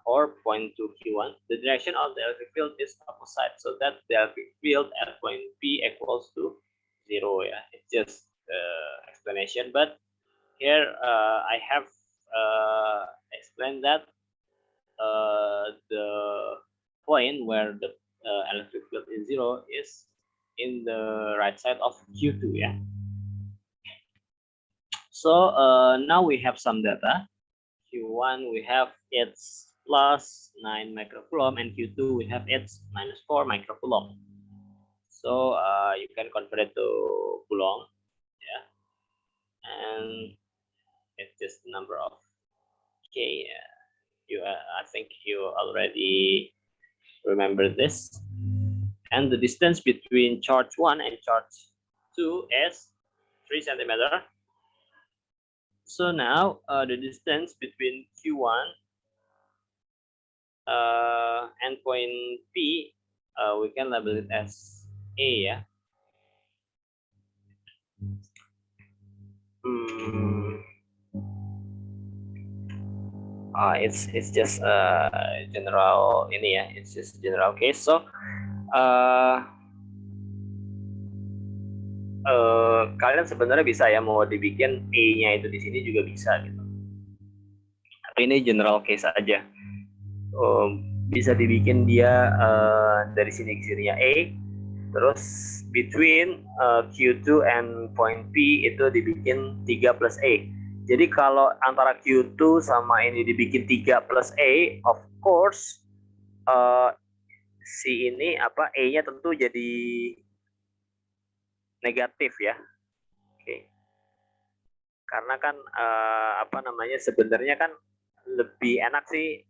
or point to Q1. The direction of the electric field is opposite, so that the electric field at point P equals to 0. Yeah, it's just explanation, but here I have explained that the point where the electric field is 0 is in the right side of Q2. Yeah. So now we have some data. Q1 we have it's plus 9 microcoulomb, and Q2 we have it's minus 4 microcoulomb. So you can convert it to coulomb. Yeah. And it's just the number of K. I think you already remember this. And the distance between charge 1 and charge 2 is 3 centimeter. So now the distance between Q1 and point P, we can label it as A. Yeah. It's just general ini ya, it's just general case. So kalian sebenarnya bisa ya mau dibikin E-nya itu di sini juga bisa gitu. Tapi ini general case aja. Bisa dibikin dia dari sini ke sininya A, terus between Q2 and point P itu dibikin 3 plus A. Jadi kalau antara Q2 sama ini dibikin 3 plus A, of course si ini apa A-nya tentu jadi negatif ya. Oke. Karena kan apa namanya sebenarnya kan lebih enak sih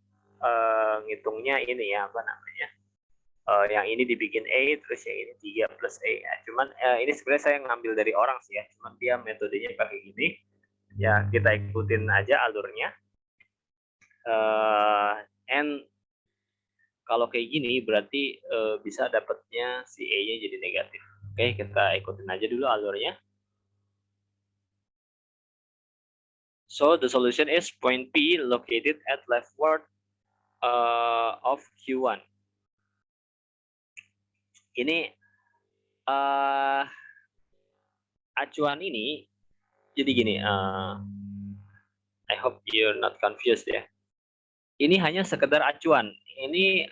ngitungnya ini ya apa namanya. Yang ini dibikin A, terus yang ini 3 plus A. Ya, cuman ini sebenarnya saya ngambil dari orang sih ya. Cuman dia metodenya pakai gini. Ya kita ikutin aja alurnya. And kalau kayak gini berarti bisa dapatnya si A-nya jadi negatif. Oke, kita ikutin aja dulu alurnya. So the solution is point P located at leftward of Q1. Ini acuan ini jadi gini. I hope you're not confused ya. Ini hanya sekedar acuan. Ini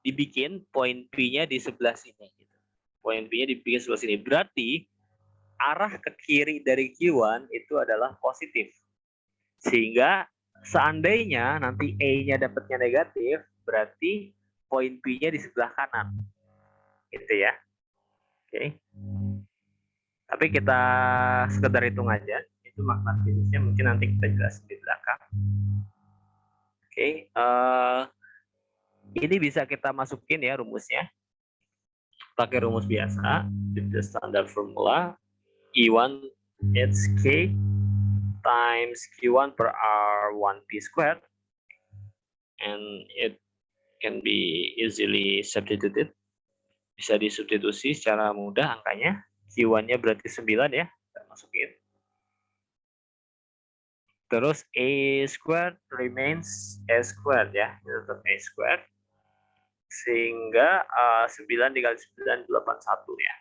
dibikin point P-nya di sebelah sini. Point P-nya dibikin sebelah sini. Berarti arah ke kiri dari Q1 itu adalah positif. Sehingga seandainya nanti A-nya dapatnya negatif, berarti point P-nya di sebelah kanan. Gitu ya. Oke. Tapi kita sekedar hitung aja. Itu makna fisiknya mungkin nanti kita jelasin di belakang. Oke. Ini bisa kita masukin ya rumusnya. Pakai rumus biasa. The standard formula. E1 it's K times Q1 per R1P squared, and it can be easily substituted. Bisa disubstitusi secara mudah angkanya. Q1-nya berarti 9 ya, kita masukin. Terus A squared remains A squared ya, tetap A squared. Sehingga 9 dikali 9, 81 ya.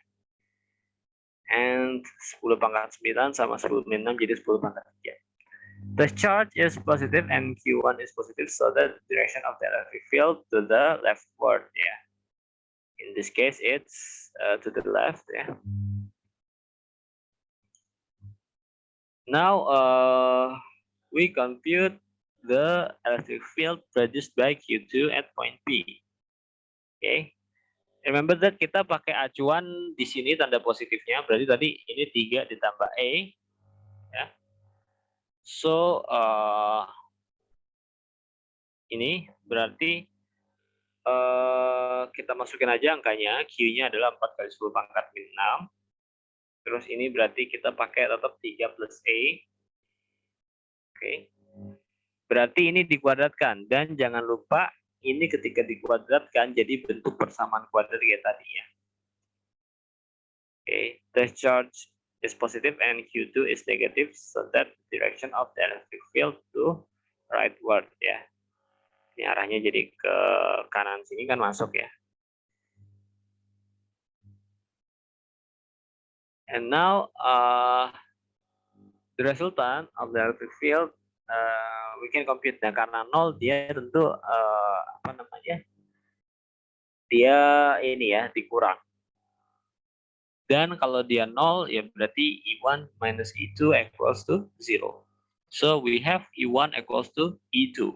And 10 pangkat 9 sama 10 min 6 jadi 10 pangkat 3. The charge is positive and Q1 is positive, so the direction of the electric field to the leftward ya. In this case, it's to the left ya. Now we compute the electric field produced by Q2 at point P. Okay. Remember that kita pakai acuan di sini tanda positifnya, berarti tadi ini 3 ditambah E. Ya. So, ini berarti kita masukin aja angkanya, Q-nya adalah 4 kali 10 pangkat min 6. Terus ini berarti kita pakai tetap 3 plus E. Oke. Berarti ini dikuadratkan, dan jangan lupa ini ketika dikuadratkan jadi bentuk persamaan kuadrat kayak tadi ya. Okay, the charge is positive and Q2 is negative, so that direction of the electric field to rightward ya. Ini arahnya jadi ke kanan sini kan masuk ya. And now the resultant of the electric field we can compute. Nah, karena 0 dia tentu apa namanya? Dia ini ya dikurang. Dan kalau dia 0 ya berarti E1 minus E2 equals to 0. So we have E1 equals to E2.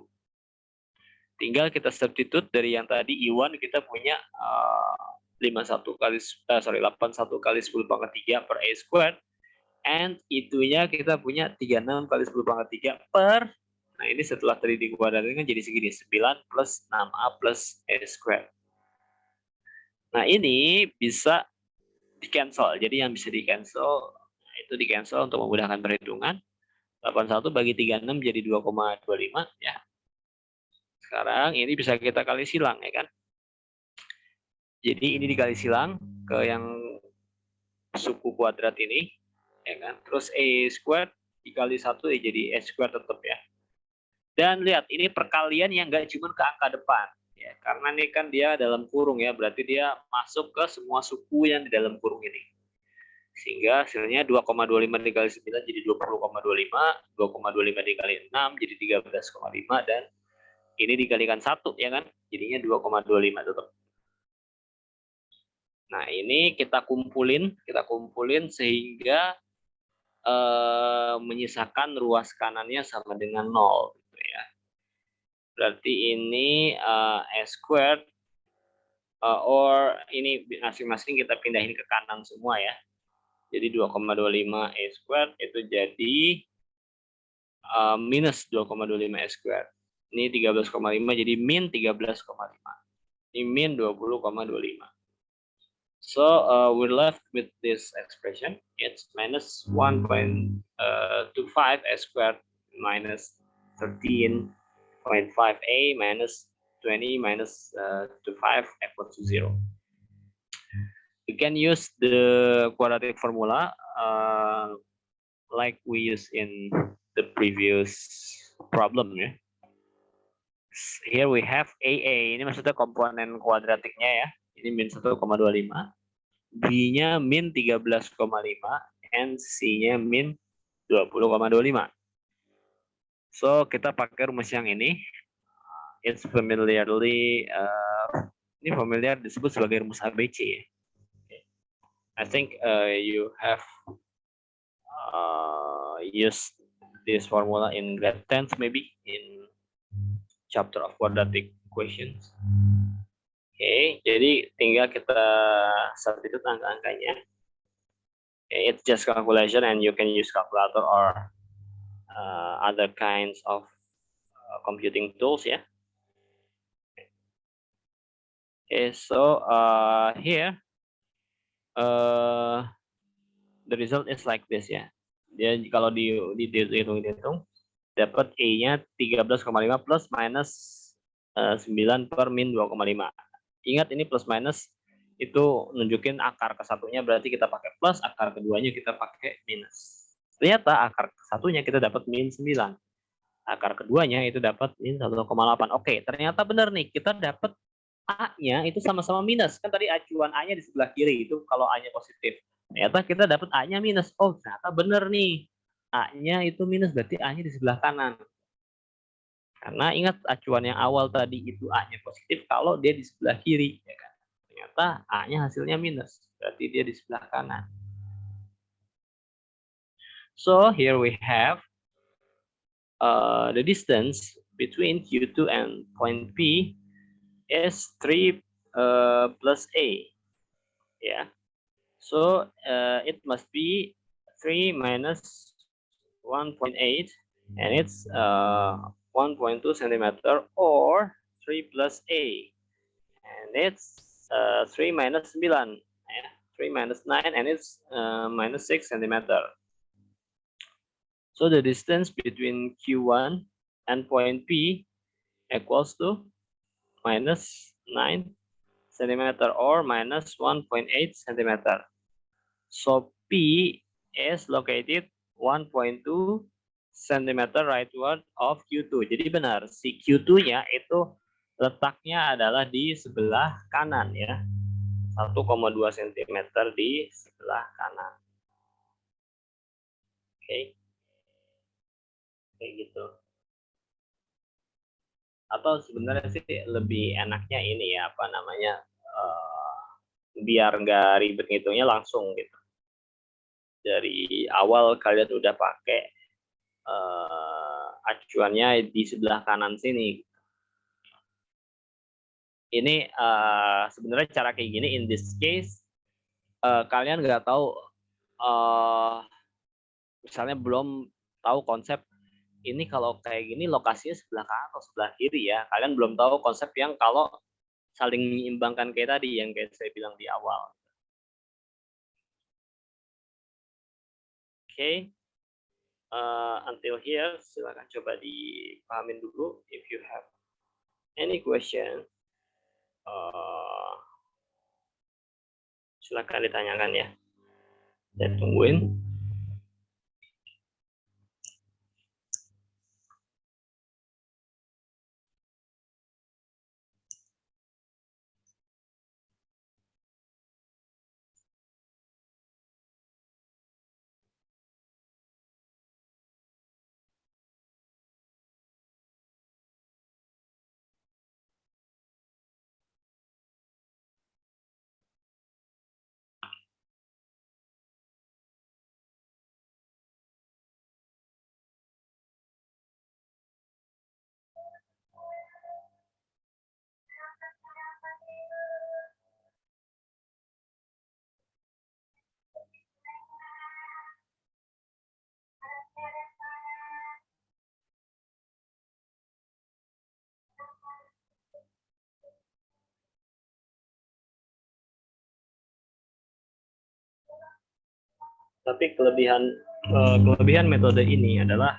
Tinggal kita substitute dari yang tadi E1 kita punya 81 kali 81 kali 10 pangkat 3 per A squared, and E2-nya kita punya 36 kali 10 pangkat 3 per, nah ini setelah tadi dikuadratkan jadi segini, 9 plus 6A plus A squared. Nah ini bisa di-cancel, jadi yang bisa di-cancel itu di-cancel untuk memudahkan perhitungan. 81 bagi 36 jadi 2,25 ya. Sekarang ini bisa kita kali silang ya kan. Jadi ini dikali silang ke yang suku kuadrat ini ya kan. Terus A squared dikali 1 ya jadi A squared tetap ya. Dan lihat ini perkalian yang enggak cuma ke angka depan ya. Karena ini kan dia dalam kurung ya, berarti dia masuk ke semua suku yang di dalam kurung ini. Sehingga hasilnya 2,25 dikali 9 jadi 20,25, 2,25 dikali 6 jadi 13,5, dan ini dikalikan 1 ya kan, jadinya 2,25 tetap. Nah ini kita kumpulin sehingga menyisakan ruas kanannya sama dengan 0 gitu ya. Berarti ini A squared or ini masing-masing kita pindahin ke kanan semua ya. Jadi 2,25 A squared itu jadi minus 2,25 A squared. Ini 13,5 jadi min 13,5. Ini min 20,25. So we're left with this expression. It's minus 1.25 A squared minus 13.5A minus 20 minus 25 equals to 0. We can use the quadratic formula like we used in the previous problem ya. Here we have AA, ini maksudnya komponen kuadratiknya ya. Ini min 1,25. B-nya min 13,5 and C-nya min 20,25. So kita pakai rumus yang ini. It's familiarly ini familiar disebut sebagai rumus ABC ya. I think you have used this formula in grade 10th maybe in chapter of quadratic equations. Oke, jadi tinggal kita substitute angka-angkanya. Okay, it's just calculation and you can use calculator or other kinds of computing tools ya. Okay, so here the result is like this ya. Dia kalau dihitung dapat E-nya 13,5 plus minus 9 per min 2,5. Ingat ini plus minus itu nunjukin akar ke satunya, berarti kita pakai plus, akar keduanya kita pakai minus. Ternyata akar ke satunya kita dapat min 9. Akar keduanya itu dapat min 1,8. Oke, ternyata benar nih, kita dapat A-nya itu sama-sama minus. Kan tadi acuan A-nya di sebelah kiri, itu kalau A-nya positif. Ternyata kita dapat A-nya minus. Oh, ternyata benar nih. A-nya itu minus, berarti A-nya di sebelah kanan. Karena ingat acuan yang awal tadi itu A-nya positif kalau dia di sebelah kiri. Ya kan? Ternyata A-nya hasilnya minus. Berarti dia di sebelah kanan. So, here we have the distance between Q2 and point P is 3 plus A. Yeah. So it must be 3 minus 1.8, and it's 1.2 centimeter, or 3 plus A, and it's 3 minus 9, yeah, 3 minus 9, and it's minus 6 centimeter. So the distance between Q1 and point P equals to minus 9 centimeter, or minus 1.8 centimeter. So P is located 1.2 centimeter rightward of Q2. Jadi benar, si Q2-nya itu letaknya adalah di sebelah kanan ya. 1,2 cm di sebelah kanan. Oke. Kayak gitu. Atau sebenarnya sih lebih enaknya ini ya, apa namanya, biar nggak ribet ngitungnya langsung gitu. Dari awal kalian udah pakai acuannya di sebelah kanan sini. Ini sebenarnya cara kayak gini, in this case kalian nggak tahu, misalnya belum tahu konsep ini kalau kayak gini lokasinya sebelah kanan atau sebelah kiri ya. Kalian belum tahu konsep yang kalau saling menyeimbangkan kayak tadi yang kayak saya bilang di awal. Oke. Until here, silakan coba dipahamin dulu. If you have any question, silakan ditanyakan ya. Saya tungguin. Tapi kelebihan metode ini adalah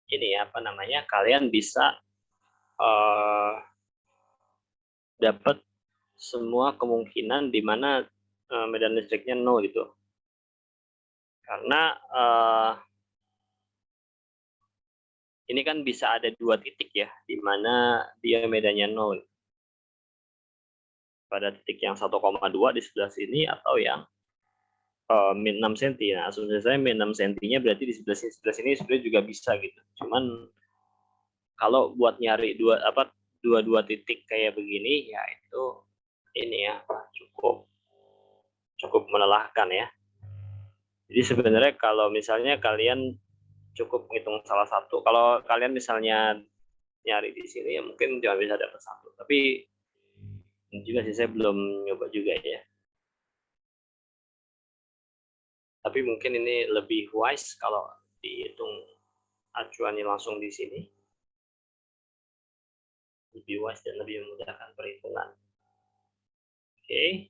ini apa namanya, kalian bisa dapat semua kemungkinan di mana medan listriknya 0 gitu. Karena ini kan bisa ada 2 titik ya, di mana dia medannya 0. Pada titik yang 1,2 di sebelah sini, atau yang min 6 cm. Nah, asumsi saya min 6 cm-nya berarti di sebelah sini sebenarnya juga bisa gitu. Cuman kalau buat nyari dua titik kayak begini ya, itu ini ya cukup melelahkan ya. Jadi sebenarnya kalau misalnya kalian cukup ngitung salah satu, kalau kalian misalnya nyari di sini ya mungkin cuma bisa dapat satu, tapi juga sih saya belum nyoba juga ya. Tapi mungkin ini lebih wise kalau dihitung acuannya langsung di sini. Lebih wise dan lebih memudahkan perhitungan. Oke.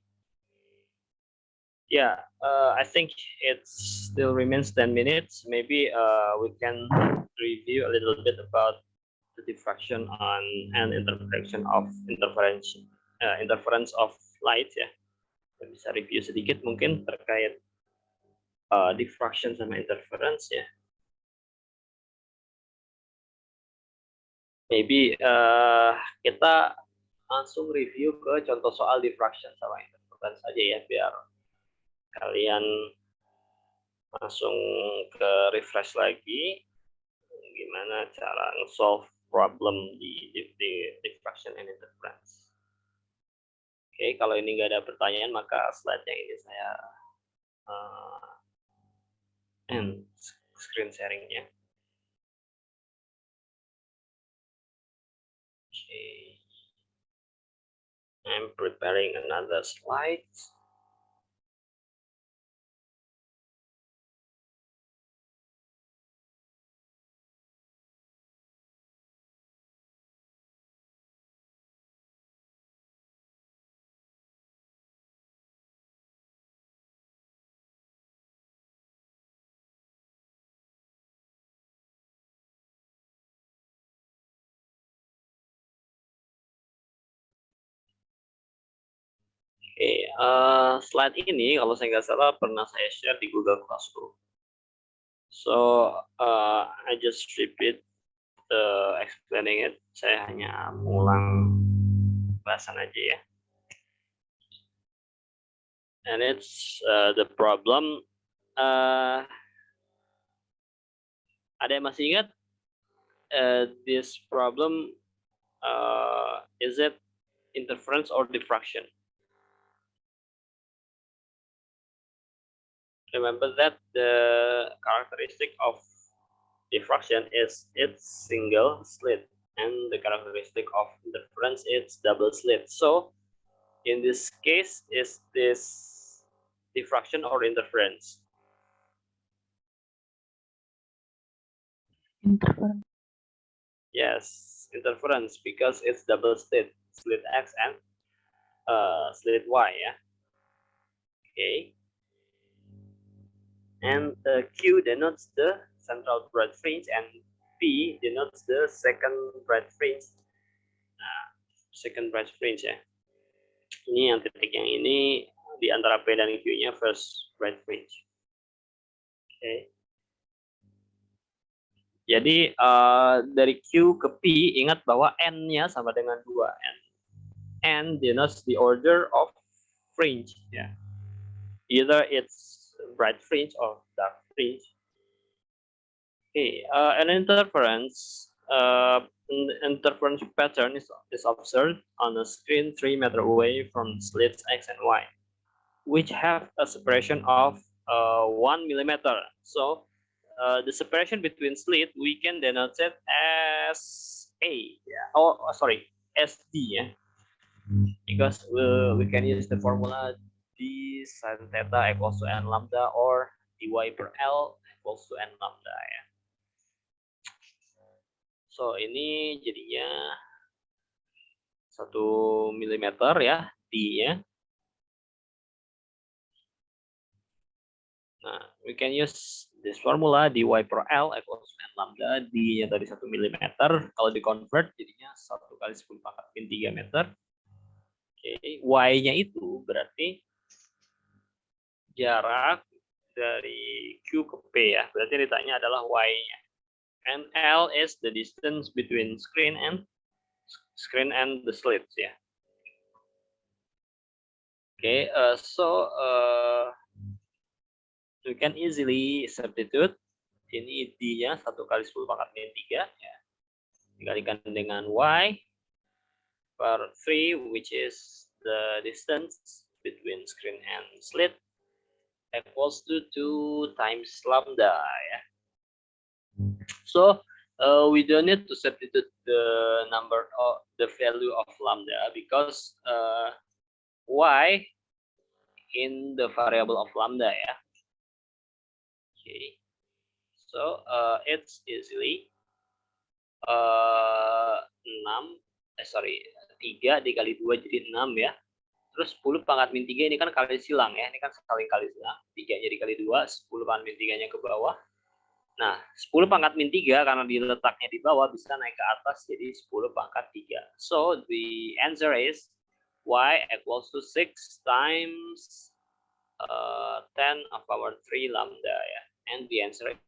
Yeah, I think it still remains 10 minutes. Maybe we can review a little bit about the diffraction on and interpretation of interference of light ya. Kita bisa review sedikit mungkin terkait diffraction sama interference ya. Maybe kita langsung review ke contoh soal diffraction sama interference saja ya biar kalian langsung ke refresh lagi gimana cara solve problem di diffraction and interference. Oke, kalau ini nggak ada pertanyaan maka slide yang ini saya end screen sharingnya. Okay, I'm preparing another slide. Oke, slide ini kalau saya nggak salah pernah saya share di Google Classroom. So I just repeat explaining it. Saya hanya mengulang bahasan aja ya. And it's the problem. Ada yang masih ingat this problem? Is it interference or diffraction? Remember that the characteristic of diffraction is its single slit, and the characteristic of interference is double slit. So in this case, is this diffraction or interference? Interference. Yes, interference because it's double slit, slit X and slit Y. Yeah. Okay. And Q denotes the central bright fringe and P denotes the second bright fringe. Second bright fringe ya. Ini yang titik yang ini di antara P dan Q-nya first bright fringe. Oke. Okay. Jadi dari Q ke P ingat bahwa N-nya sama dengan 2N. N denotes the order of fringe ya. Either it's bright fringe or dark fringe. Okay, an interference pattern is observed on a screen 3 meters away from slits X and Y, which have a separation of 1 millimeter. So the separation between slit we can denote it as A. Yeah. Oh, sorry, SD. Yeah. Because we can use the formula d sin theta equals to n lambda or dy per L equals to n lambda ya. So ini jadinya 1 milimeter ya d-nya. Nah, we can use this formula dy per L equals to n lambda, d-nya tadi 1 milimeter. Kalau di convert jadinya 1 kali 10 pangkat min 3 meter. Oke, y-nya itu berarti jarak dari Q ke P ya. Berarti ditanya adalah y-nya. And L is the distance between screen and the slits ya. Okay, so we can easily substitute ini d-nya 1 kali 10 pangkat min 3 ya. Dikalikan dengan y per 3 which is the distance between screen and slit equals to 2 times lambda ya. So we don't need to substitute the number or the value of lambda because y in the variable of lambda ya. Okay, so it's easily 3 dikali 2 jadi 6 ya. Terus 10 pangkat min 3 ini kan kali silang ya. Ini kan saling kali silang. 3 jadi kali 2, 10 pangkat min 3-nya ke bawah. Nah, 10 pangkat min 3 karena diletaknya di bawah bisa naik ke atas jadi 10 pangkat 3. So, the answer is y equals to 6 times 10 of power 3 lambda ya. And the answer is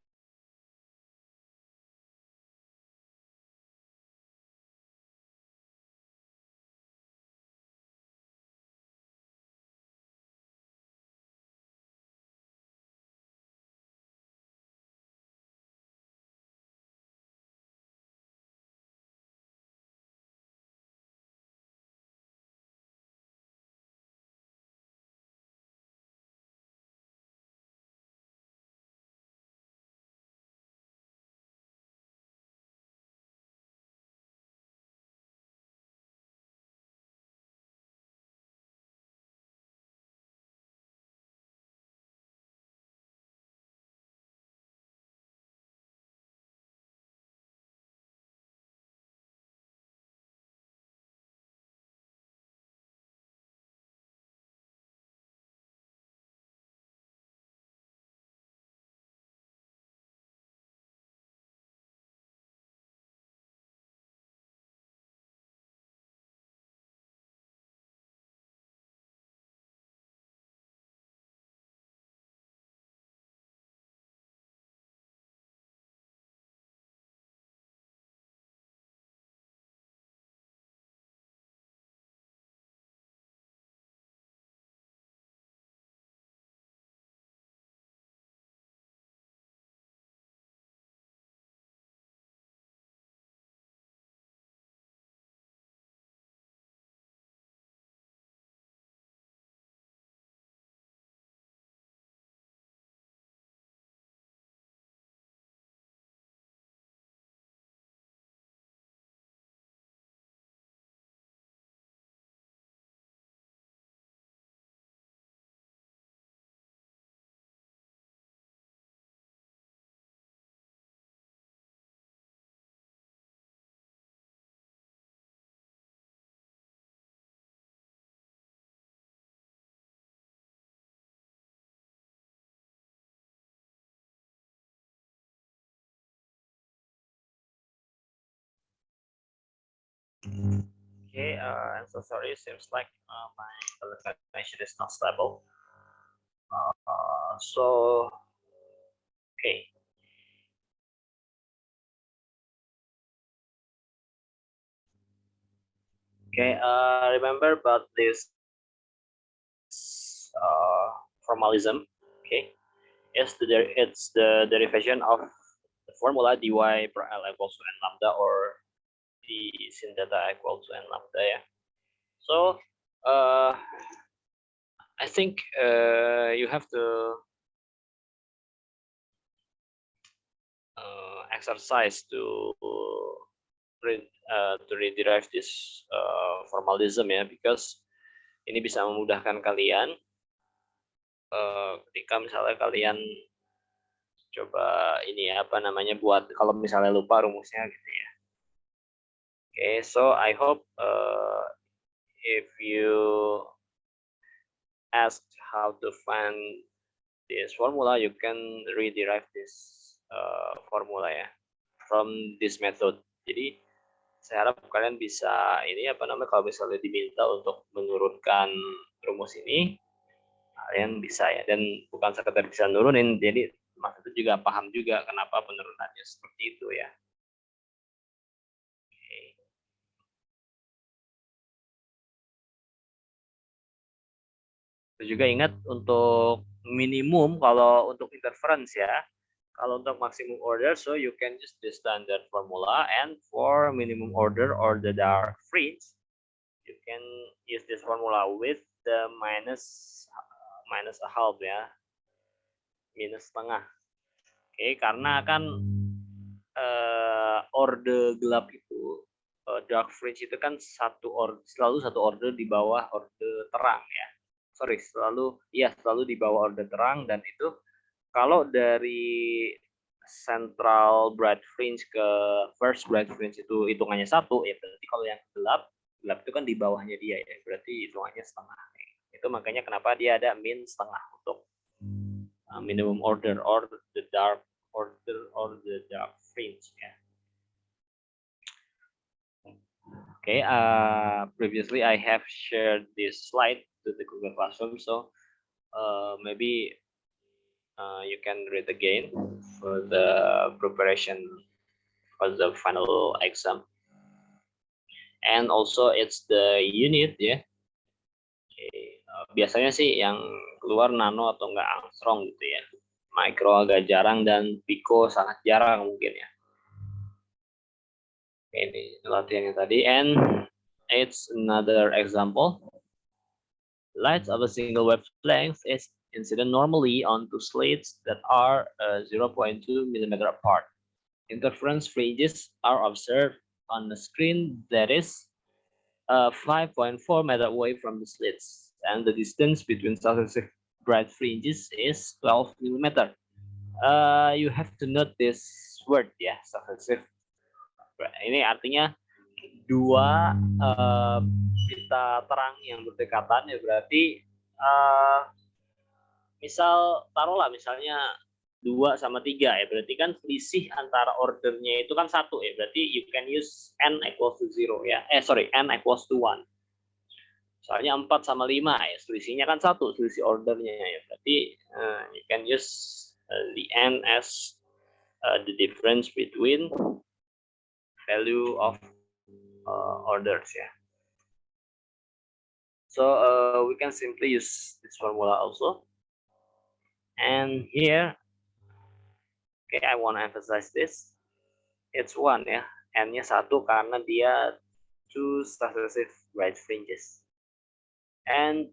okay. I'm so sorry. Seems like my connection is not stable. So, okay. Okay. Remember about this formalism. Okay. It's the derivation of the formula dy per L equals to n lambda or d sin theta equals to n lambda ya. So I think you have to exercise to rederive this formalism ya, because ini bisa memudahkan kalian ketika misalnya kalian coba ini ya, apa namanya, buat kalau misalnya lupa rumusnya gitu ya. Okay, so I hope if you asked how to find this formula, you can rederive this formula ya from this method. Jadi saya harap kalian bisa ini apa namanya, kalau misalnya diminta untuk menurunkan rumus ini, kalian bisa ya, dan bukan sekedar bisa nurunin, jadi maksudnya juga paham juga kenapa penurunannya seperti itu ya. Terus juga ingat untuk minimum kalau untuk interference ya. Kalau untuk maximum order, so you can use the standard formula, and for minimum order or the dark fringe, you can use this formula with the minus a half ya, minus setengah. Oke, karena kan order gelap itu, dark fringe itu kan selalu satu order di bawah order terang ya. Sorry, selalu di bawah order terang, dan itu kalau dari central bright fringe ke first bright fringe itu hitungannya 1, ya berarti kalau yang gelap gelap itu kan di bawahnya dia ya, berarti hitungannya setengah. Itu makanya kenapa dia ada min setengah untuk minimum order or the dark order or the dark fringe ya. Okay, previously I have shared this slide to the Google Classroom, so maybe you can read again for the preparation for the final exam. And also it's the unit ya. Okay. Biasanya sih yang keluar nano atau enggak angstrom gitu ya. Micro agak jarang dan pico sangat jarang mungkin ya. Ini latihan yang tadi, and it's another example. Lights of a single wavelength is incident normally onto slits that are 0.2 millimeter apart. Interference fringes are observed on the screen that is 5.4 meter away from the slits, and the distance between successive bright fringes is 12 millimeter. You have to note this word ya, successive. Ini artinya dua pita terang yang berdekatan ya, berarti misal taruhlah misalnya 2 sama 3 ya, berarti kan selisih antara ordernya itu kan 1 ya, berarti you can use n equals to 0 ya, n equals to 1. Soalnya 4 sama 5 ya, selisihnya kan 1, selisih ordernya ya, berarti you can use the n as the difference between value of orders ya. So we can simply use this formula also. And here, okay, I want to emphasize this. It's 1 ya, n-nya 1 karena dia 2 successive bright fringes. And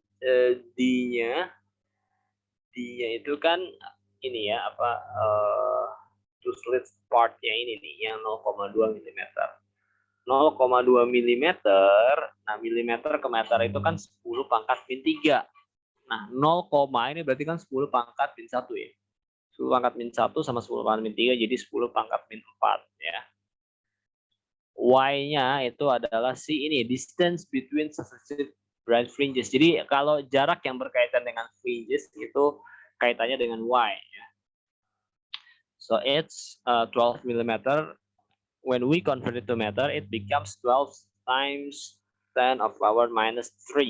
d-nya itu kan ini ya, apa 2 slits part-nya ini nih yang 0,2 mm. 0,2 mm, nah milimeter ke meter itu kan 10 pangkat min 3. Nah 0, ini berarti kan 10 pangkat min 1 ya. 10 pangkat min 1 sama 10 pangkat min 3 jadi 10 pangkat min 4 ya. Y-nya itu adalah si ini, distance between successive bright fringes. Jadi kalau jarak yang berkaitan dengan fringes itu kaitannya dengan Y ya. So it's 12 mm. When we convert it to meter, it becomes 12 times 10 of power minus 3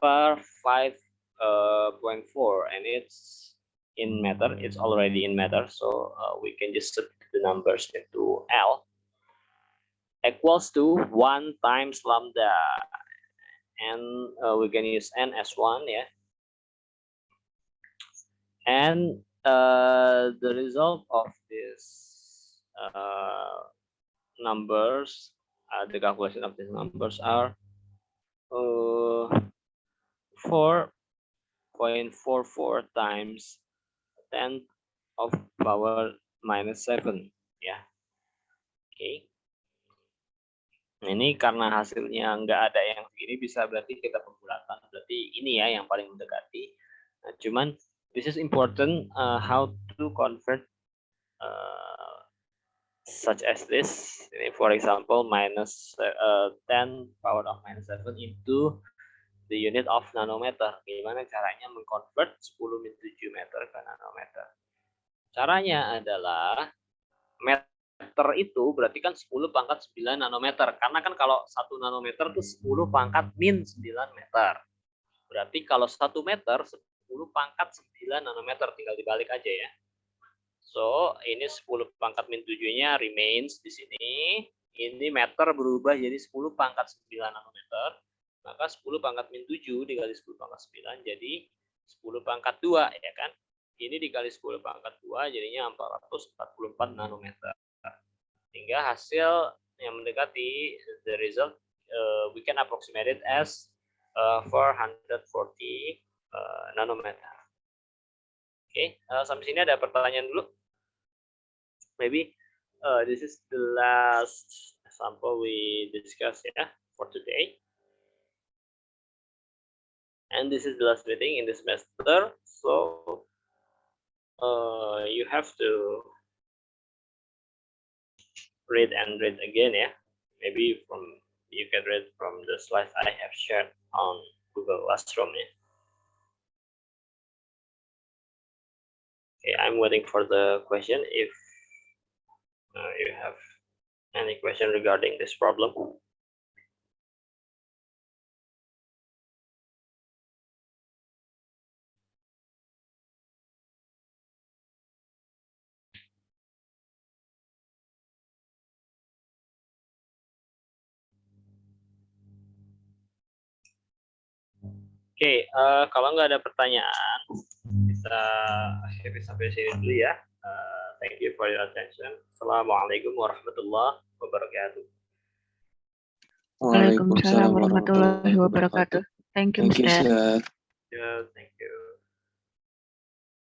per 5.4, and it's in meter. It's already in meter, so we can just substitute the numbers into L equals to 1 times lambda, and we can use n as 1 yeah. And the result of this numbers, the calculation of these numbers are 4.44 times 10 of power minus 7 ya. Oke. Ini karena hasilnya nggak ada yang segini, bisa berarti kita pembulatan, berarti ini ya yang paling mendekati. Nah, cuman this is important how to convert such as this. For example, minus 10 power of minus 7 into the unit of nanometer. Gimana caranya mengconvert 10 min 7 meter ke nanometer? Caranya adalah meter itu berarti kan 10 pangkat 9 nanometer. Karena kan kalau 1 nanometer itu 10 pangkat min 9 meter. Berarti kalau 1 meter 10 pangkat 9 nanometer, tinggal dibalik aja ya. So, ini 10 pangkat min 7-nya remains di sini. Ini meter berubah jadi 10 pangkat 9 nanometer. Maka 10 pangkat min 7 dikali 10 pangkat 9 jadi 10 pangkat 2 ya kan. Ini dikali 10 pangkat 2 jadinya 444 nanometer. Hingga hasil yang mendekati the result we can approximate it as 440 nanometer. Oke, sampai sini ada pertanyaan dulu. Maybe this is the last example we discussed for today. And this is the last meeting in this semester. So you have to read and read again ya. maybe you can read from the slides I have shared on Google Classroom. Yeah. Okay, I'm waiting for the question. If you have any question regarding this problem. Oke, kalau nggak ada pertanyaan, kita akhiri sampai sini dulu ya. Thank you for your attention. Assalamualaikum warahmatullahi wabarakatuh. Waalaikumsalam warahmatullahi wabarakatuh. Thank you, Thank you, Mr. Sir. Yeah, thank you.